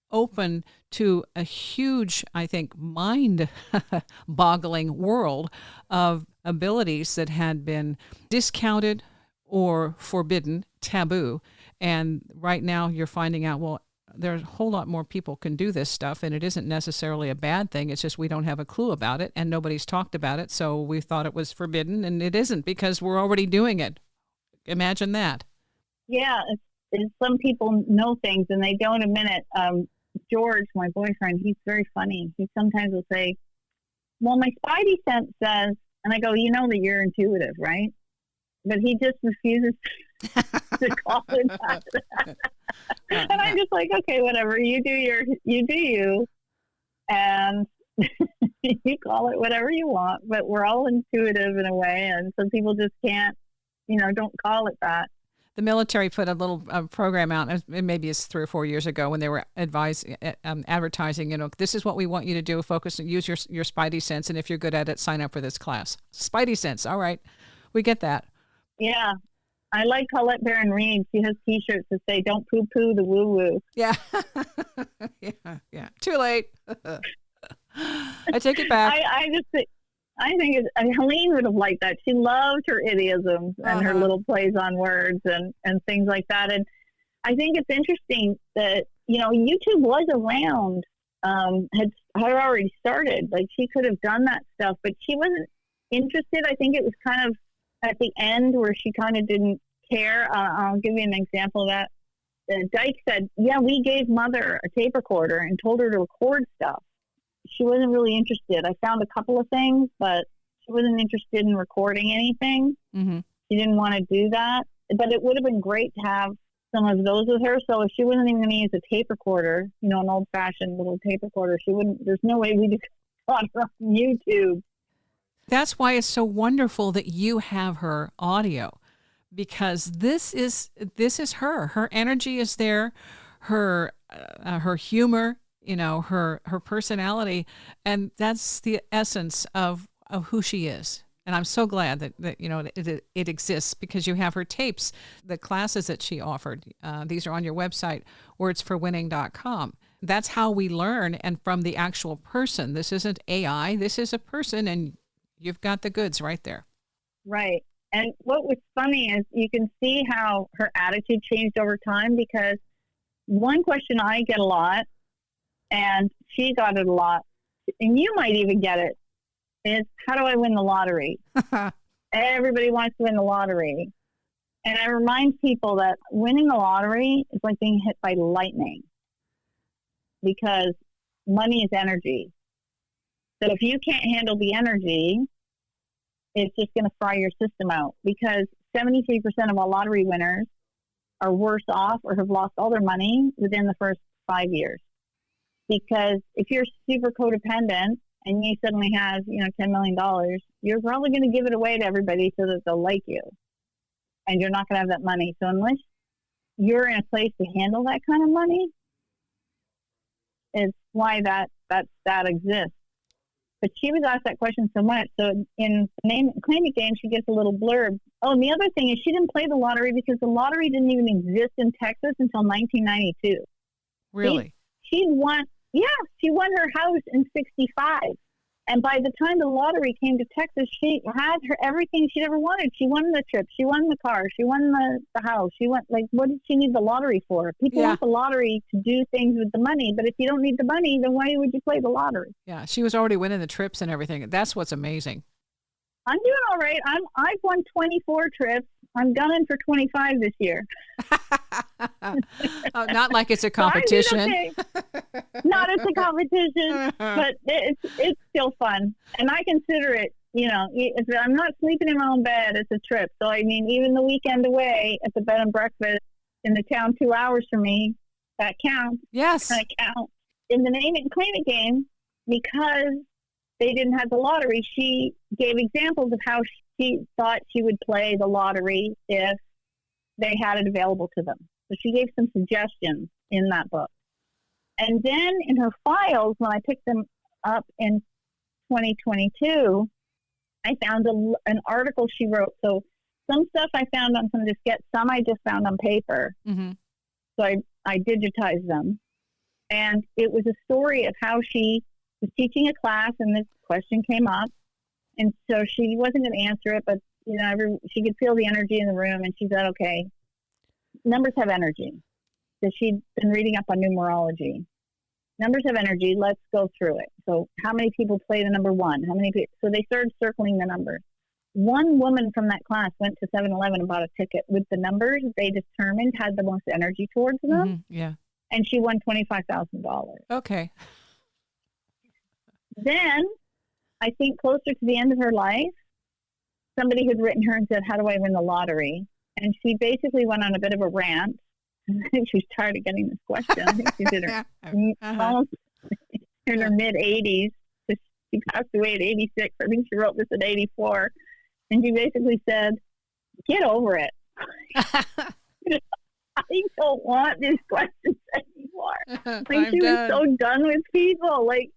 open to a huge, I think, mind-boggling world of abilities that had been discounted or forbidden, taboo. And right now you're finding out, well, there's a whole lot more people can do this stuff, and it isn't necessarily a bad thing. It's just we don't have a clue about it, and nobody's talked about it, so we thought it was forbidden, and it isn't because we're already doing it. Imagine that. Yeah, it's some people know things and they don't admit it. George, my boyfriend, he's very funny. He sometimes will say, well, my spidey sense says, and I go, you know that you're intuitive, right? But he just refuses to call it that. And I'm just like, okay, whatever. You do you, and you call it whatever you want. But we're all intuitive in a way, and some people just can't, don't call it that. The military put a little program out, and maybe it's 3 or 4 years ago, when they were advertising, this is what we want you to do. Focus and use your spidey sense. And if you're good at it, sign up for this class. Spidey sense. All right. We get that. Yeah. I like Colette Baron Reed. She has T-shirts that say, don't poo-poo the woo-woo. Yeah. Yeah. Too late. I take it back. I think Helene would have liked that. She loved her idiosms and her little plays on words and things like that. And I think it's interesting that, YouTube was around, had already started. Like, she could have done that stuff, but she wasn't interested. I think it was kind of at the end where she kind of didn't care. I'll give you an example of that. Dyke said, yeah, we gave Mother a tape recorder and told her to record stuff. She wasn't really interested. I found a couple of things, but she wasn't interested in recording anything. Mm-hmm. She didn't want to do that. But it would have been great to have some of those with her. So if she wasn't even going to use a tape recorder, an old-fashioned little tape recorder, there's no way we'd have got her on YouTube. That's why it's so wonderful that you have her audio, because this is her. Her energy is there, her humor, her personality, and that's the essence of who she is. And I'm so glad that it exists, because you have her tapes, the classes that she offered. These are on your website, wordsforwinning.com. That's how we learn, and from the actual person. This isn't AI. This is a person, and you've got the goods right there. Right. And what was funny is you can see how her attitude changed over time, because one question I get a lot, and she got it a lot, and you might even get it, is how do I win the lottery? Everybody wants to win the lottery. And I remind people that winning the lottery is like being hit by lightning, because money is energy. So if you can't handle the energy, it's just going to fry your system out, because 73% of all lottery winners are worse off or have lost all their money within the first 5 years. Because if you're super codependent and you suddenly have, $10 million, you're probably going to give it away to everybody so that they'll like you. And you're not going to have that money. So unless you're in a place to handle that kind of money, it's why that exists. But she was asked that question so much. So in the Name It Claim It game, she gets a little blurb. Oh, and the other thing is she didn't play the lottery because the lottery didn't even exist in Texas until 1992. Really? She won her house in 65. And by the time the lottery came to Texas, she had everything she'd ever wanted. She won the trip. She won the car. She won the house. She won, what did she need the lottery for? People want the lottery to do things with the money. But if you don't need the money, then why would you play the lottery? Yeah, she was already winning the trips and everything. That's what's amazing. I'm doing all right. I've won 24 trips. I'm gunning for 25 this year. Oh, not like it's a competition. So okay. Not it's a competition, but it's still fun. And I consider it, if I'm not sleeping in my own bed, it's a trip. So, I mean, even the weekend away at the bed and breakfast in the town 2 hours from me, that counts. Yes. That counts. In the Name It and Claim It game, because they didn't have the lottery, she gave examples of how she thought she would play the lottery if they had it available to them. So she gave some suggestions in that book. And then in her files, when I picked them up in 2022, I found an article she wrote. So some stuff I found on some diskettes, some I just found on paper. Mm-hmm. So I digitized them. And it was a story of how she was teaching a class and this question came up. And so she wasn't going to answer it, but she could feel the energy in the room. And she said, okay, numbers have energy. that she'd been reading up on numerology. Numbers have energy. Let's go through it. So how many people play the number 1? How many people? So they started circling the numbers. One woman from that class went to 7-Eleven and bought a ticket with the numbers they determined had the most energy towards them. Mm-hmm. Yeah. And she won $25,000. Okay. Then, I think closer to the end of her life, somebody had written her and said, how do I win the lottery? And she basically went on a bit of a rant. I think she was tired of getting this question. I think she's in her, almost in her mid-80s. She passed away at 86. I think she wrote this at 84. And she basically said, get over it. I don't want these questions anymore. Like, she was so done with people. Like,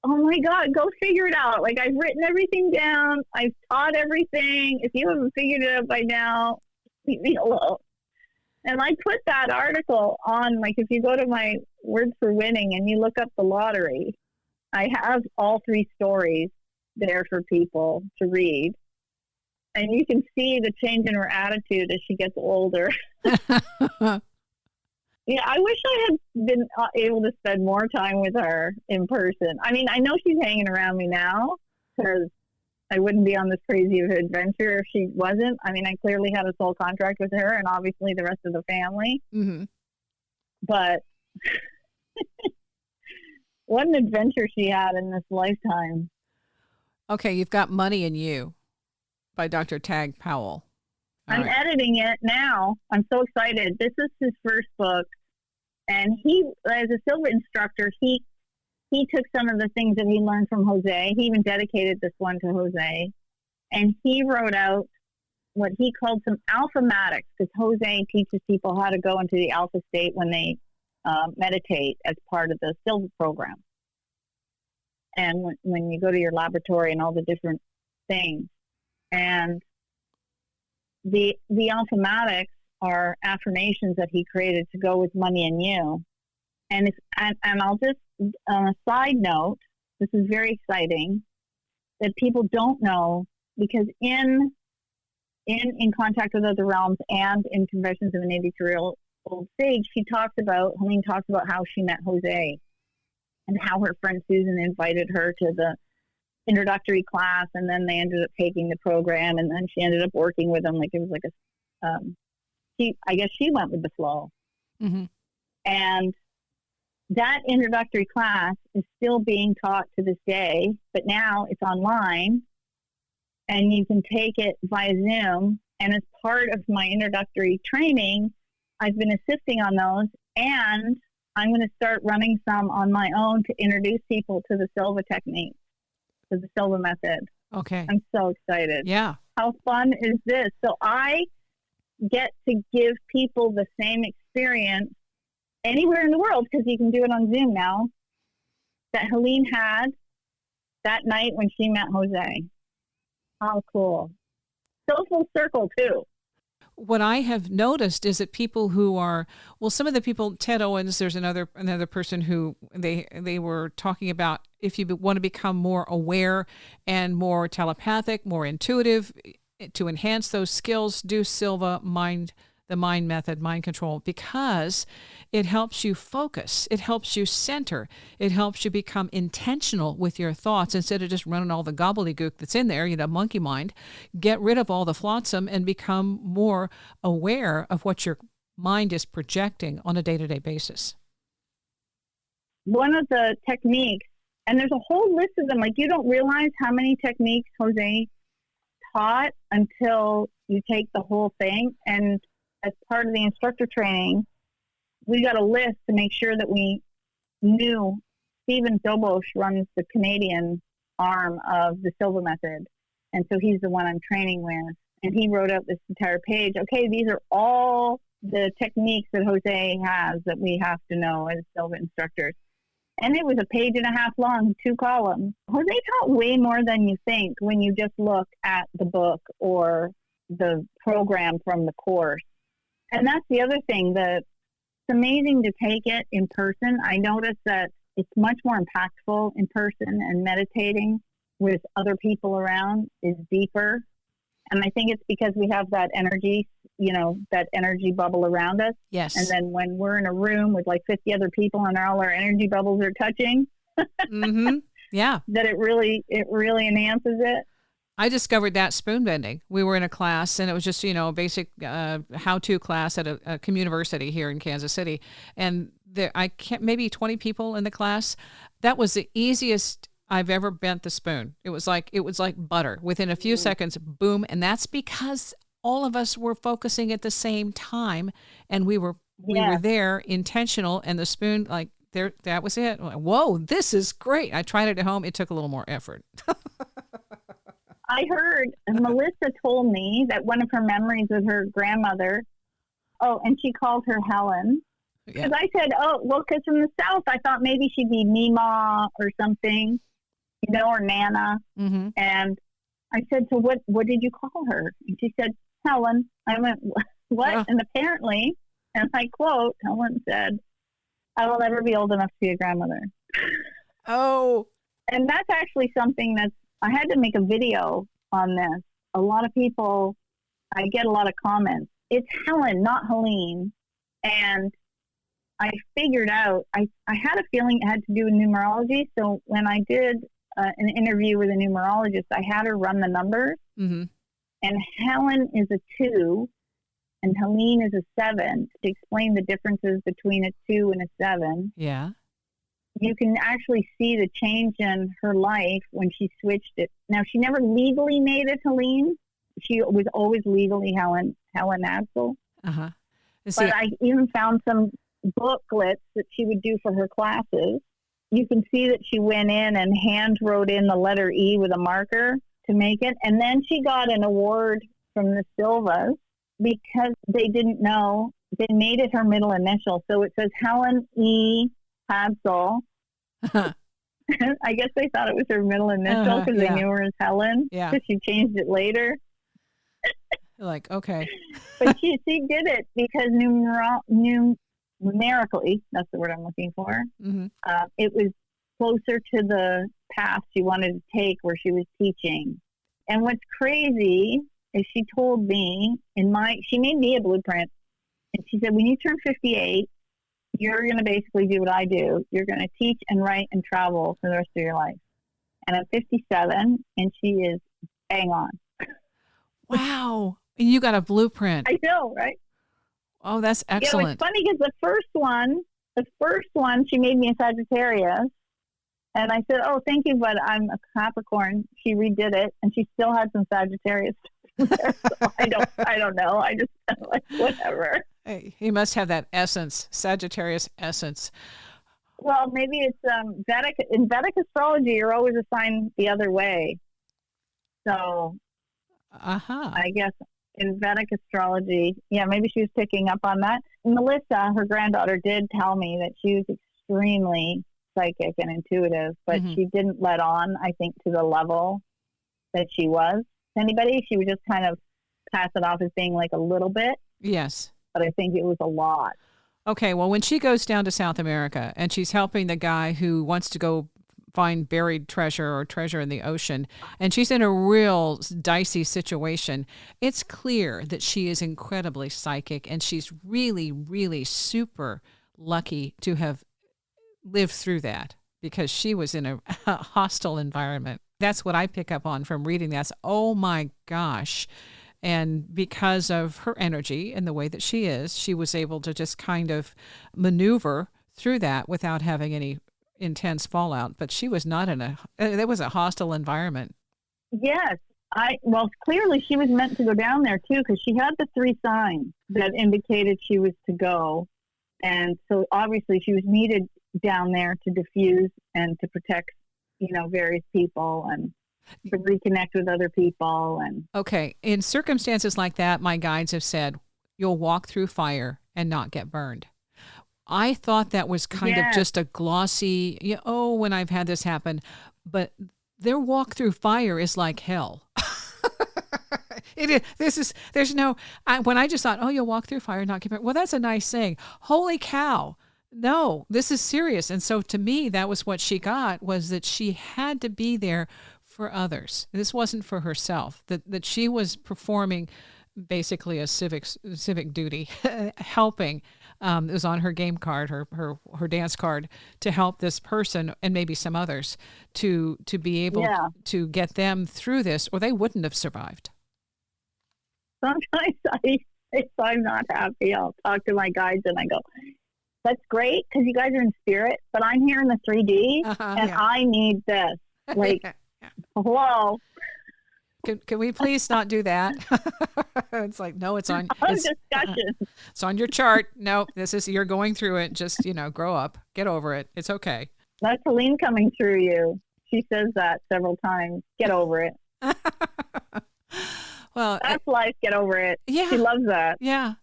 oh my God, go figure it out. Like, I've written everything down. I've taught everything. If you haven't figured it out by now, leave me alone. And I put that article on, like, if you go to my Words for Winning and you look up the lottery, I have all 3 stories there for people to read. And you can see the change in her attitude as she gets older. Yeah, I wish I had been able to spend more time with her in person. I mean, I know she's hanging around me now because I wouldn't be on this crazy of an adventure if she wasn't. I mean, I clearly had a soul contract with her and obviously the rest of the family. Mm-hmm. But what an adventure she had in this lifetime. Okay, you've got Money in You by Dr. Tag Powell. I'm editing it now. I'm so excited. This is his first book. And he, as a silver instructor, he took some of the things that he learned from Jose. He even dedicated this one to Jose. And he wrote out what he called some alphamatics, because Jose teaches people how to go into the alpha state when they meditate as part of the silver program. And when you go to your laboratory and all the different things. And the alphamatics are affirmations that he created to go with Money in You. And I'll just, on a side note, this is very exciting, that people don't know, because in Contact with Other Realms and in Confessions of an 83-Year-Old Sage, Helene talks about how she met Jose and how her friend Susan invited her to the introductory class, and then they ended up taking the program, and then she ended up working with him. Like, it was like I guess she went with the flow. Mm-hmm. And that introductory class is still being taught to this day, but now it's online and you can take it via Zoom. And as part of my introductory training, I've been assisting on those, and I'm going to start running some on my own to introduce people to the Silva technique, to the Silva method. Okay. I'm so excited. Yeah. How fun is this? So I get to give people the same experience anywhere in the world, because you can do it on Zoom now, that Helene had that night when she met Jose. How cool. So full circle too. What I have noticed is that people who are, well, some of the people, Ted Owens, there's another person who they were talking about, if you want to become more aware and more telepathic, more intuitive, to enhance those skills, do Silva the mind method, mind control, because it helps you focus. It helps you center. It helps you become intentional with your thoughts instead of just running all the gobbledygook that's in there, monkey mind. Get rid of all the flotsam and become more aware of what your mind is projecting on a day-to-day basis. One of the techniques, and there's a whole list of them, like, you don't realize how many techniques Jose taught until you take the whole thing. And as part of the instructor training, we got a list to make sure that we knew. Stephen Dobosh runs the Canadian arm of the Silva method, and so he's the one I'm training with. And he wrote out this entire page. Okay, these are all the techniques that Jose has that we have to know as Silva instructors. And it was a page and a half long, 2 columns. Jose taught way more than you think when you just look at the book or the program from the course. And that's the other thing, that it's amazing to take it in person. I noticed that it's much more impactful in person, and meditating with other people around is deeper. And I think it's because we have that energy that energy bubble around us. Yes. And then when we're in a room with like 50 other people and all our energy bubbles are touching, mm-hmm. Yeah, that it really enhances it. I discovered that spoon bending. We were in a class, and it was just, a basic how-to class at a community here in Kansas City. And maybe 20 people in the class. That was the easiest I've ever bent the spoon. It was like butter. Within a few seconds, boom. And that's because all of us were focusing at the same time, and we were there intentional, and the spoon, like, there, that was it. Like, whoa, this is great. I tried it at home. It took a little more effort. I heard Melissa told me that one of her memories of her grandmother, and she called her Helen. Because I said, because from the South, I thought maybe she'd be Mima or something, or Nana. Mm-hmm. And I said, so what did you call her? And she said, Helen. I went, what? Yeah. And apparently, and I quote, Helen said, I will never be old enough to be a grandmother. Oh. And that's actually something I had to make a video on this. A lot of people, I get a lot of comments. It's Helen, not Helene. And I figured out, I had a feeling it had to do with numerology. So when I did an interview with a numerologist, I had her run the numbers. Mm-hmm. And Helen is a 2 and Helene is a 7. To explain the differences between a 2 and a 7. Yeah. You can actually see the change in her life when she switched it. Now, she never legally made it Helene. She was always legally Helene Hadsell. Uh-huh. But I even found some booklets that she would do for her classes. You can see that she went in and hand wrote in the letter E with a marker to make it. And then she got an award from the Silvas because they didn't know. They made it her middle initial. So it says Helen E. Hadsell. I guess they thought it was her middle initial because they knew her as Helen. Yeah. Because she changed it later. Like, okay. But she did it because numerically, that's the word I'm looking for. Mm-hmm. It was closer to the path she wanted to take where she was teaching. And what's crazy is she told me she made me a blueprint. And she said, when you turn 58, you're going to basically do what I do. You're going to teach and write and travel for the rest of your life. And I'm 57, and she is bang on. Wow. And you got a blueprint. I know, right? Oh, that's excellent. Yeah, it's funny because the first one, she made me a Sagittarius. And I said, oh, thank you, but I'm a Capricorn. She redid it, and she still had some Sagittarius there. So I don't know. I just like, whatever. Hey, he must have that essence, Sagittarius essence. Well, maybe it's Vedic. In Vedic astrology, you're always assigned the other way. So, I guess in Vedic astrology, maybe she was picking up on that. Melissa, her granddaughter, did tell me that she was extremely psychic and intuitive, but she didn't let on, I think, to the level that she was to anybody. She would just kind of pass it off as being like a little bit. Yes. But I think it was a lot. Okay, well, when she goes down to South America and she's helping the guy who wants to go find buried treasure or treasure in the ocean, and she's in a real dicey situation, it's clear that she is incredibly psychic, and she's really, really super lucky to have lived through that because she was in a hostile environment. That's what I pick up on from reading that. Oh my gosh. And because of her energy and the way that she was able to just kind of maneuver through that without having any intense fallout. But she was not there was a hostile environment. Yes. Clearly she was meant to go down there too, because she had the 3 signs that indicated she was to go. And so obviously she was needed down there to diffuse and to protect, various people and to reconnect with other people. And okay, in circumstances like that, my guides have said, you'll walk through fire and not get burned. I thought that was kind of just a glossy, when I've had this happen, but their walk through fire is like hell. It is. When I just thought, you'll walk through fire and not get burned. Well, that's a nice saying. Holy cow. No, this is serious. And so to me, that was what she got, was that she had to be there for others. This wasn't for herself, that she was performing basically a civic duty, helping. It was on her game card, her dance card, to help this person and maybe some others to be able to get them through this, or they wouldn't have survived. Sometimes if I'm not happy, I'll talk to my guides and I go, that's great because you guys are in spirit, but I'm here in the 3D and I need this. Like, hello. Can we please not do that? It's like, no, it's on discussion. It's on your chart. No, you're going through it. Just, grow up, get over it. It's okay. That's Helene coming through you. She says that several times. Get over it. Well, that's life. Get over it. Yeah. She loves that. Yeah.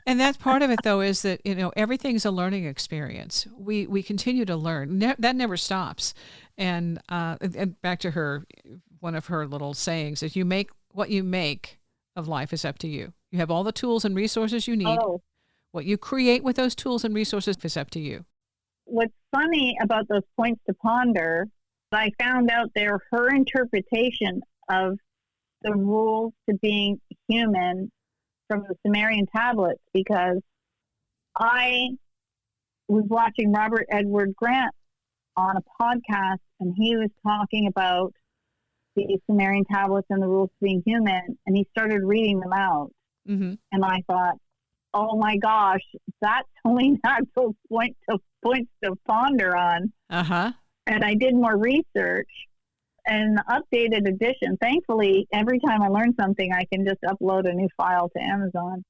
And that's part of it, though, is that, everything's a learning experience. We continue to learn. That never stops. And back to one of her little sayings is, you make what you make of life is up to you. You have all the tools and resources you need. Oh. What you create with those tools and resources is up to you. What's funny about those points to ponder, I found out they're her interpretation of the rules to being human from the Sumerian tablets, because I was watching Robert Edward Grant on a podcast, and he was talking about the Sumerian tablets and the rules to being human, and he started reading them out. Mm-hmm. And I thought, oh my gosh, that's Helene Hadsell's points to ponder on. Uh-huh. And I did more research. And the updated edition, thankfully, every time I learn something, I can just upload a new file to Amazon.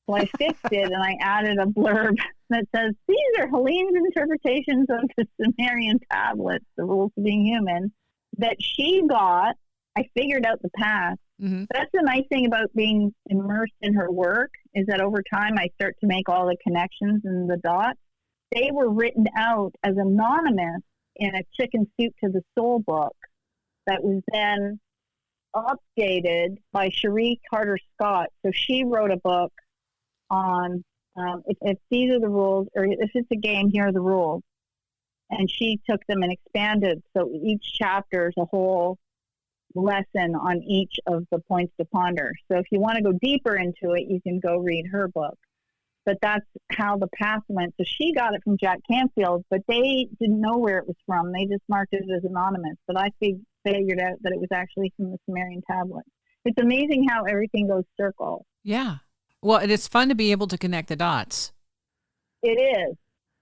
So I fixed it and I added a blurb that says, these are Helene's interpretations of the Sumerian tablets, the rules of being human, that she got. I figured out the past. Mm-hmm. That's the nice thing about being immersed in her work, is that over time I start to make all the connections and the dots. They were written out as anonymous in a Chicken Soup to the Soul book that was then updated by Cherie Carter Scott. So she wrote a book on if these are the rules, or if it's a game, here are the rules. And she took them and expanded. So each chapter is a whole lesson on each of the points to ponder. So if you want to go deeper into it, you can go read her book. But that's how the path went. So she got it from Jack Canfield, but they didn't know where it was from. They just marked it as anonymous. But I figured out that it was actually from the Sumerian tablet. It's amazing how everything goes circle. Yeah. Well, and it's fun to be able to connect the dots. It is.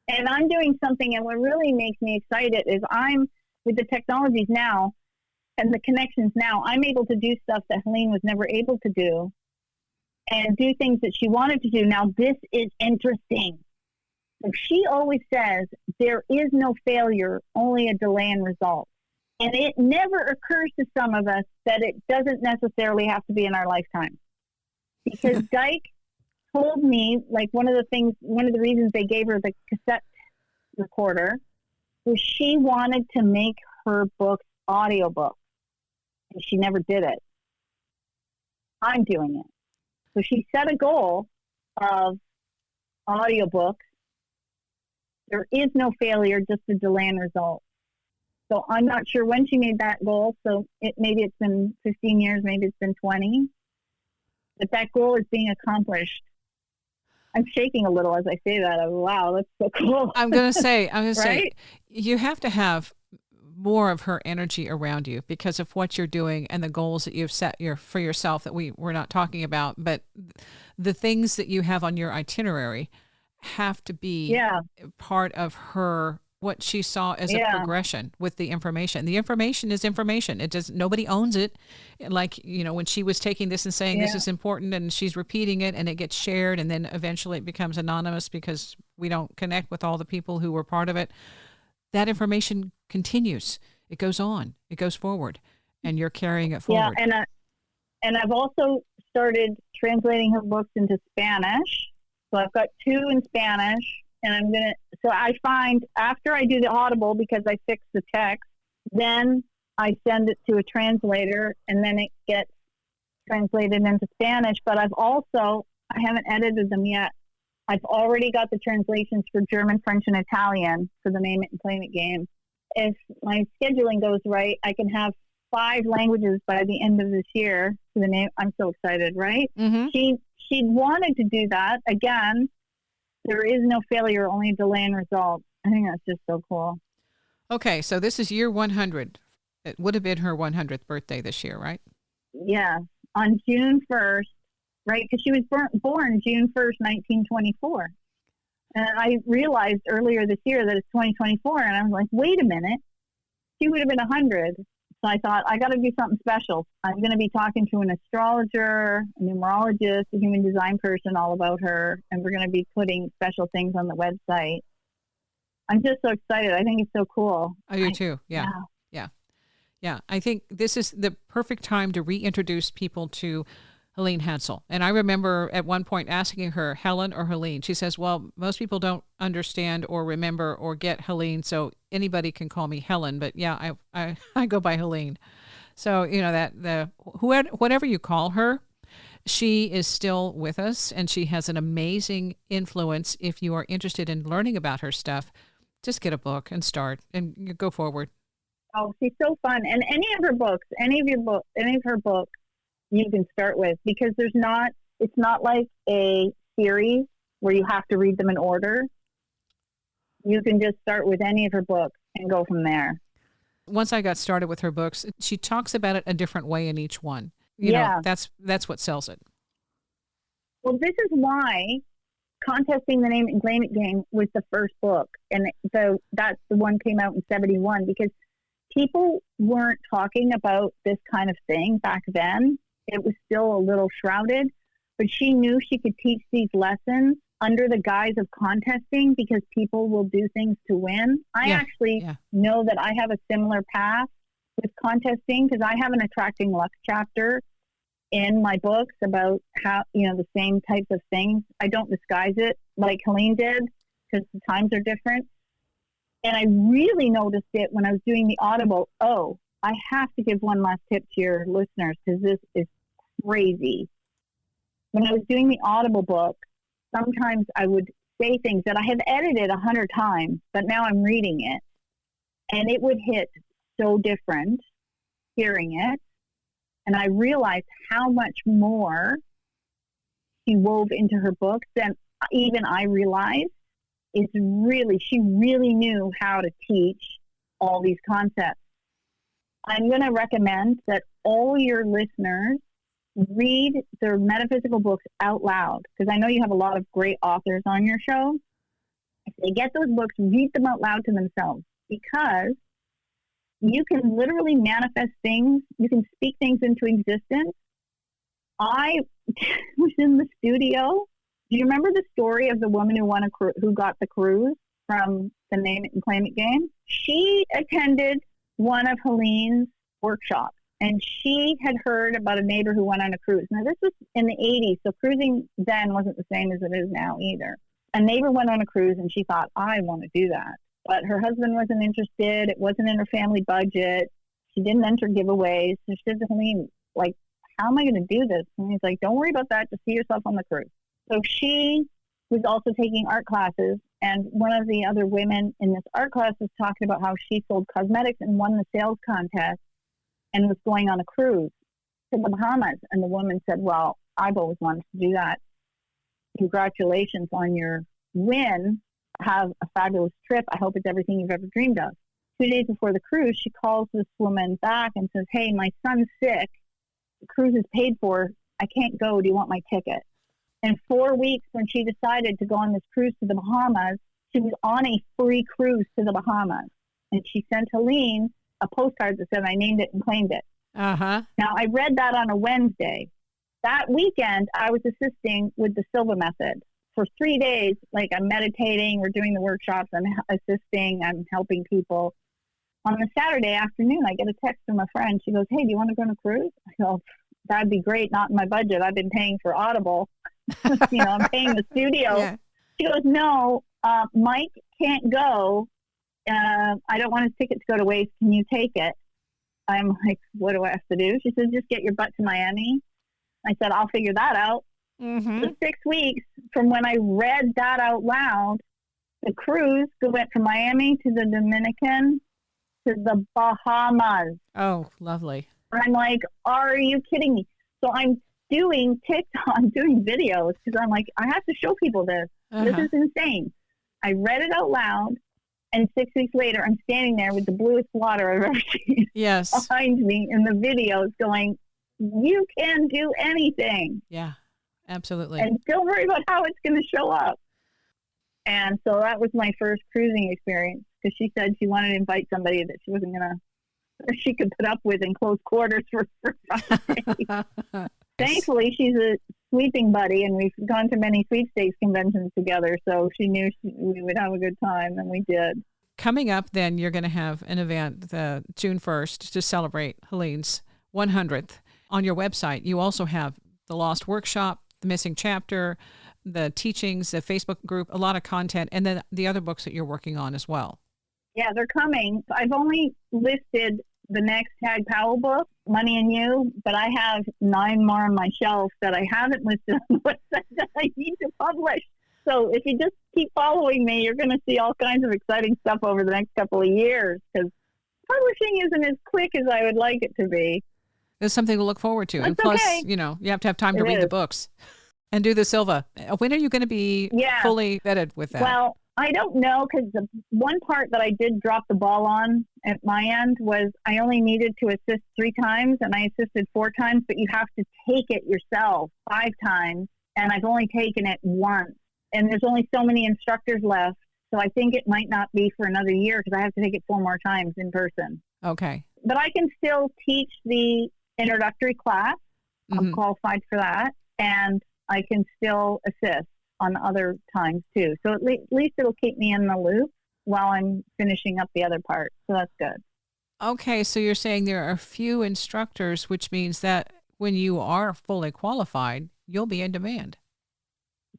And I'm doing something, and what really makes me excited is I'm, with the technologies now and the connections now, I'm able to do stuff that Helene was never able to do, and do things that she wanted to do. Now, this is interesting. So she always says, there is no failure, only a delay in results. And it never occurs to some of us that it doesn't necessarily have to be in our lifetime. Because Dyke told me, like, one of the reasons they gave her the cassette recorder was she wanted to make her books audiobooks. And she never did it. I'm doing it. So she set a goal of audiobooks. There is no failure, just a delay in results. So I'm not sure when she made that goal. So maybe it's been 15 years, maybe it's been 20. But that goal is being accomplished. I'm shaking a little as I say that. Wow, that's so cool. I'm going to say, right? You have to have more of her energy around you because of what you're doing and the goals that you've set for yourself that we're not talking about. But the things that you have on your itinerary have to be part of her, what she saw as a progression with the information. The information is information. Nobody owns it. Like, when she was taking this and saying this is important, and she's repeating it, and it gets shared, and then eventually it becomes anonymous because we don't connect with all the people who were part of it. That information continues. It goes on. It goes forward, and you're carrying it forward. Yeah, and I've also started translating her books into Spanish. So I've got 2 in Spanish. And so I find after I do the Audible, because I fix the text, then I send it to a translator, and then it gets translated into Spanish. But I haven't edited them yet. I've already got the translations for German, French, and Italian for the Name It and Claim It game. If my scheduling goes right, I can have 5 languages by the end of this year. to the name. I'm so excited, right? Mm-hmm. She wanted to do that. Again, there is no failure, only delay in results. I think that's just so cool. Okay, so this is year 100. It would have been her 100th birthday this year, right? Yeah, on June 1st, right? Because she was born June 1st, 1924. And I realized earlier this year that it's 2024, and I was like, wait a minute. She would have been 100. So I thought, I got to do something special. I'm going to be talking to an astrologer, a numerologist, a human design person, all about her, and we're going to be putting special things on the website. I'm just so excited. I think it's so cool. I do too. Yeah. I think this is the perfect time to reintroduce people to Helene Hadsell. And I remember at one point asking her, Helen or Helene? She says, well, most people don't understand or remember or get Helene, so anybody can call me Helen. But yeah, I go by Helene. So, whatever you call her, she is still with us, and she has an amazing influence. If you are interested in learning about her stuff, just get a book and start and you go forward. Oh, she's so fun. And any of her books, any of her books you can start with, because it's not like a series where you have to read them in order. You can just start with any of her books and go from there. Once I got started with her books, she talks about it a different way in each one. You know, that's what sells it. Well, this is why Contesting the Name It and Claim It game was the first book. And so that's the one came out in 1971, because people weren't talking about this kind of thing back then. It was still a little shrouded, but she knew she could teach these lessons under the guise of contesting, because people will do things to win. I actually know that I have a similar path with contesting, because I have an Attracting Luck chapter in my books about how, the same types of things. I don't disguise it like Helene did, because the times are different. And I really noticed it when I was doing the Audible. Oh, I have to give one last tip to your listeners, because this is crazy. When I was doing the Audible book, sometimes I would say things that I have edited 100 times, but now I'm reading it, and it would hit so different hearing it. And I realized how much more she wove into her books than even I realized. She really knew how to teach all these concepts. I'm going to recommend that all your listeners read their metaphysical books out loud, because I know you have a lot of great authors on your show. If they get those books, read them out loud to themselves, because you can literally manifest things. You can speak things into existence. I was in the studio. Do you remember the story of the woman who got the cruise from the Name It and Claim It game? She attended one of Helene's workshops, and she had heard about a neighbor who went on a cruise. Now, this was in the 80s, so cruising then wasn't the same as it is now either. A neighbor went on a cruise, and she thought, I want to do that. But her husband wasn't interested. It wasn't in her family budget. She didn't enter giveaways. So she said to Helene, how am I going to do this? And he's like, don't worry about that. Just see yourself on the cruise. So she was also taking art classes. And one of the other women in this art class was talking about how she sold cosmetics and won the sales contest and was going on a cruise to the Bahamas. And the woman said, well, I've always wanted to do that. Congratulations on your win. Have a fabulous trip. I hope it's everything you've ever dreamed of. 2 days before the cruise, she calls this woman back and says, hey, my son's sick. The cruise is paid for. I can't go. Do you want my ticket? In 4 weeks, when she decided to go on this cruise to the Bahamas, she was on a free cruise to the Bahamas. And she sent Helene a postcard that said, I named it and claimed it. Uh-huh. Now, I read that on a Wednesday. That weekend, I was assisting with the Silva method. For 3 days, I'm meditating, we're doing the workshops, I'm assisting, I'm helping people. On the Saturday afternoon, I get a text from a friend. She goes, hey, do you want to go on a cruise? I go, that'd be great, not in my budget. I've been paying for Audible. I'm paying the studio. Yeah. She goes, no, Mike can't go. I don't want his ticket to go to waste. Can you take it? I'm like, what do I have to do? She says, just get your butt to Miami. I said, I'll figure that out. Mm-hmm. For 6 weeks from when I read that out loud, the cruise went from Miami to the Dominican to the Bahamas. Oh, lovely. I'm like, are you kidding me? So I'm doing TikTok, doing videos because I'm like, I have to show people this. This is insane. I read it out loud, and 6 weeks later, I'm standing there with the bluest water I've ever seen behind me in the videos going, you can do anything. Yeah, absolutely. And don't worry about how it's going to show up. And so that was my first cruising experience because she said she wanted to invite somebody that she wasn't going to, she could put up with in close quarters for 5 days. Thankfully, she's a sweeping buddy, and we've gone to many sweepstakes conventions together, so she knew we would have a good time, and we did. Coming up, then, you're going to have an event June 1st to celebrate Helene's 100th. On your website, you also have the Lost Workshop, the Missing Chapter, the teachings, the Facebook group, a lot of content, and then the other books that you're working on as well. Yeah, they're coming. I've only listed the next Tag Powell book, Money and You, but I have 9 more on my shelf that I haven't listed on the website that I need to publish. So if you just keep following me, you're going to see all kinds of exciting stuff over the next couple of years because publishing isn't as quick as I would like it to be. There's something to look forward to. That's and plus, okay. You have to have time to read the books and do the Silva. When are you going to be fully vetted with that? Well, I don't know because the one part that I did drop the ball on at my end was I only needed to assist 3 times and I assisted 4 times, but you have to take it yourself 5 times and I've only taken it once. And there's only so many instructors left. So I think it might not be for another year because I have to take it 4 more times in person. Okay. But I can still teach the introductory class. I'm qualified for that. And I can still assist on other times too. So at least it'll keep me in the loop while I'm finishing up the other part. So that's good. Okay. So you're saying there are few instructors, which means that when you are fully qualified, you'll be in demand.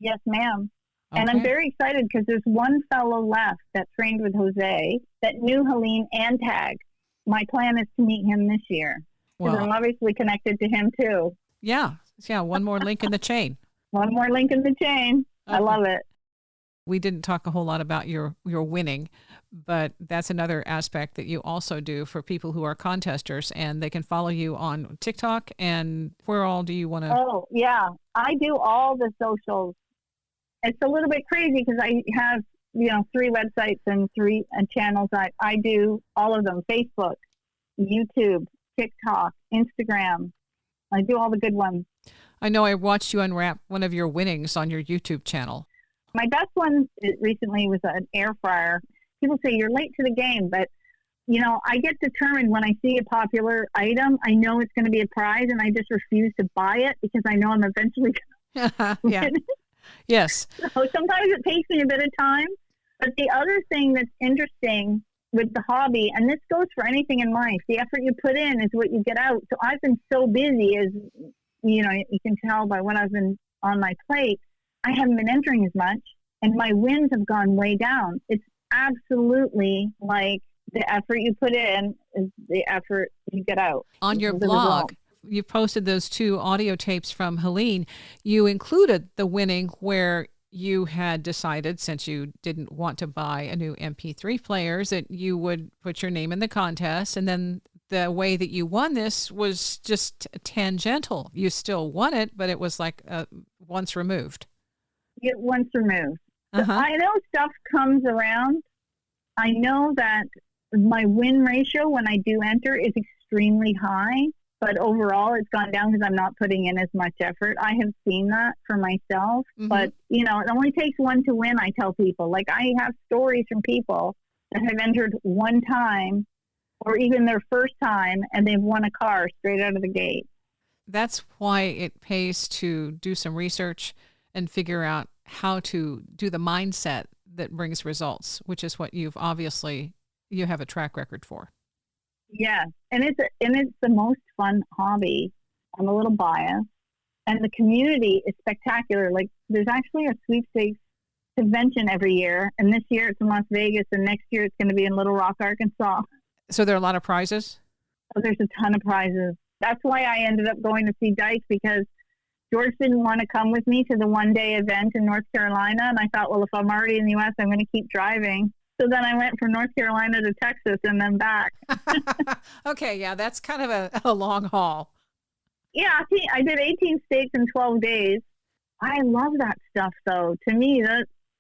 Yes, ma'am. Okay. And I'm very excited because there's one fellow left that trained with Jose that knew Helene and Tag. My plan is to meet him this year because I'm obviously connected to him too. Yeah. One more link in the chain. One more link in the chain. I love it. We didn't talk a whole lot about your winning, but that's another aspect that you also do for people who are contesters, and they can follow you on TikTok. And where all do you want to? Oh, yeah. I do all the socials. It's a little bit crazy because I have, 3 websites and 3 channels. I do all of them: Facebook, YouTube, TikTok, Instagram. I do all the good ones. I know I watched you unwrap one of your winnings on your YouTube channel. My best one recently was an air fryer. People say you're late to the game, but I get determined when I see a popular item. I know it's going to be a prize, and I just refuse to buy it because I know I'm eventually going to win it. Yes. So sometimes it takes me a bit of time. But the other thing that's interesting with the hobby, and this goes for anything in life, the effort you put in is what you get out. So I've been so busy, as you can tell by what I've been on my plate. I haven't been entering as much, and my wins have gone way down. It's absolutely like the effort you put in is the effort you get out. On your blog, you posted those 2 audio tapes from Helene. You included the winning where you had decided, since you didn't want to buy a new MP3 players, that you would put your name in the contest. And then the way that you won this was just tangential. You still won it, but it was like once removed. Once removed. So I know stuff comes around. I know that my win ratio when I do enter is extremely high, but overall it's gone down because I'm not putting in as much effort. I have seen that for myself, but it only takes one to win. I tell people, like, I have stories from people that have entered one time or even their first time and they've won a car straight out of the gate. That's why it pays to do some research and figure out how to do the mindset that brings results, which is what you have a track record for. Yeah, and it's the most fun hobby. I'm a little biased, and the community is spectacular. Like, there's actually a sweepstakes convention every year, and this year it's in Las Vegas, and next year it's going to be in Little Rock, Arkansas. So there are a lot of prizes? Oh, there's a ton of prizes. That's why I ended up going to see Dyke, because George didn't want to come with me to the one-day event in North Carolina, and I thought, well, if I'm already in the U.S., I'm going to keep driving. So then I went from North Carolina to Texas and then back. Okay, yeah, that's kind of a long haul. Yeah, I did 18 states in 12 days. I love that stuff, though. To me,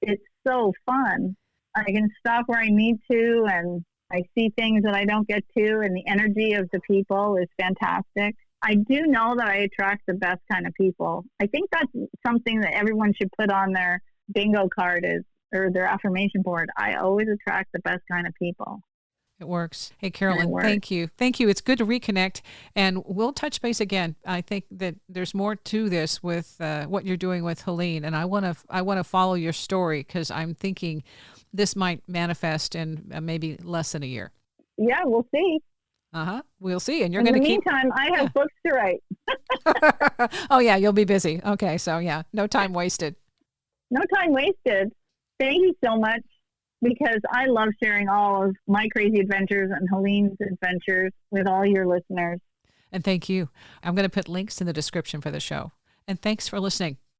it's so fun. I can stop where I need to, and I see things that I don't get to, and the energy of the people is fantastic. I do know that I attract the best kind of people. I think that's something that everyone should put on their bingo card or their affirmation board. I always attract the best kind of people. It works. Hey, Carolyn, thank you. Thank you. It's good to reconnect, and we'll touch base again. I think that there's more to this with what you're doing with Helene, and I want to follow your story because I'm thinking this might manifest in maybe less than a year. Yeah, we'll see. We'll see. And you're going to keep... In the meantime, I have books to write. Oh, yeah, you'll be busy. Okay, so yeah, no time wasted. No time wasted. Thank you so much, because I love sharing all of my crazy adventures and Helene's adventures with all your listeners. And thank you. I'm going to put links in the description for the show. And thanks for listening.